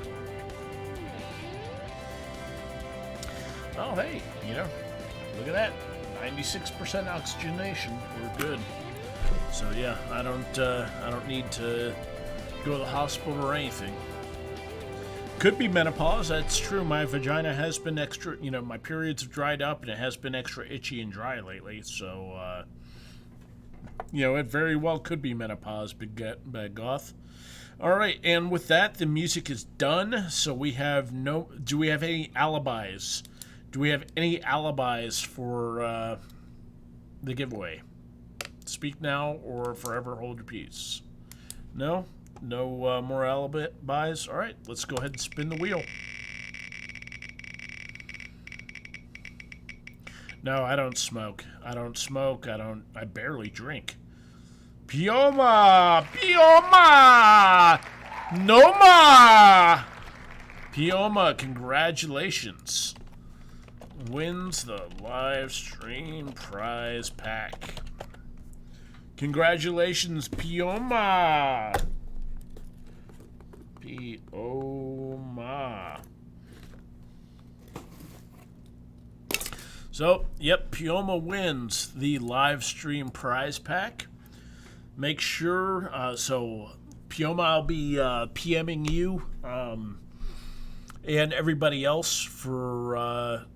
Oh, hey, you know, look at that. 96% oxygenation. We're good. So yeah, I don't need to go to the hospital or anything. Could be menopause. That's true. My vagina has been extra. You know, my periods have dried up, and it has been extra itchy and dry lately. So, you know, it very well could be menopause. Big goth. All right, and with that, the music is done. So we have no. Do we have any alibis? Do we have any alibis for the giveaway? Speak now or forever hold your peace. No? No more alibis? All right, let's go ahead and spin the wheel. No, I don't smoke. I barely drink. Pioma! Pioma! Noma! Pioma, congratulations. Wins the live stream prize pack. Congratulations, Pioma! Pioma. So, yep, Pioma wins the live stream prize pack. Make sure, so Pioma, I'll be PMing you and everybody else for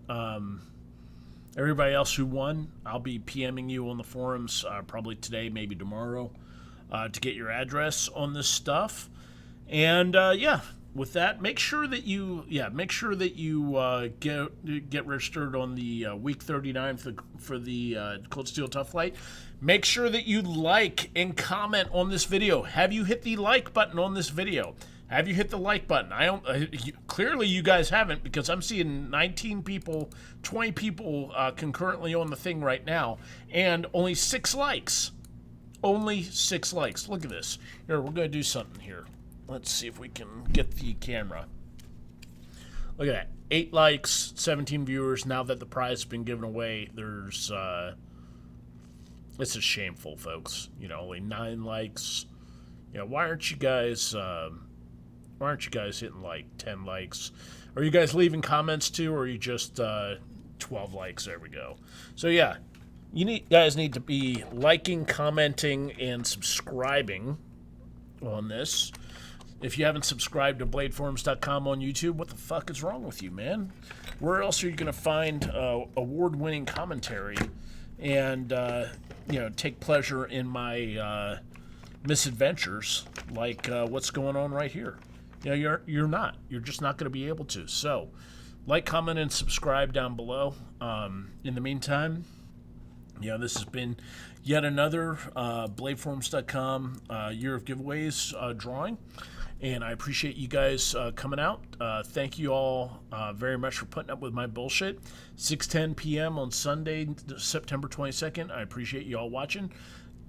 everybody else who won. I'll be PMing you on the forums probably today, maybe tomorrow, to get your address on this stuff. And yeah, with that, make sure that you get registered on the week 39 for the Cold Steel Tough Light. Make sure that you like and comment on this video. Have you hit the like button on this video? Have you hit the like button? I don't. Clearly, you guys haven't, because I'm seeing 19 people, 20 people concurrently on the thing right now, and only 6 likes. Only 6 likes. Look at this. Here, we're going to do something here. Let's see if we can get the camera. Look at that. 8 likes, 17 viewers. Now that the prize has been given away, there's this is shameful, folks. You know, only 9 likes. You know, why aren't you guys hitting like 10 likes? Are you guys leaving comments too, or are you just 12 likes? There we go. So yeah, guys need to be liking, commenting, and subscribing on this. If you haven't subscribed to bladeforums.com on YouTube, what the fuck is wrong with you, man? Where else are you going to find award-winning commentary and, you know, take pleasure in my misadventures like what's going on right here? You know, you're not. You're just not going to be able to. So, like, comment, and subscribe down below. In the meantime, you know, this has been yet another bladeforums.com year of giveaways drawing. And I appreciate you guys coming out. Thank you all very much for putting up with my bullshit. 6:10 p.m. on Sunday, September 22nd. I appreciate you all watching.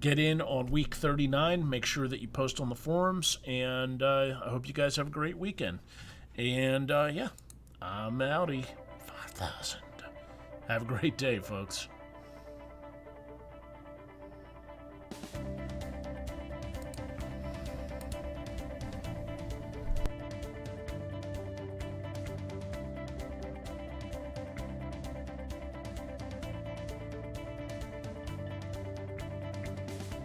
Get in on week 39. Make sure that you post on the forums. And I hope you guys have a great weekend. And yeah, I'm outie. 5,000. Have a great day, folks.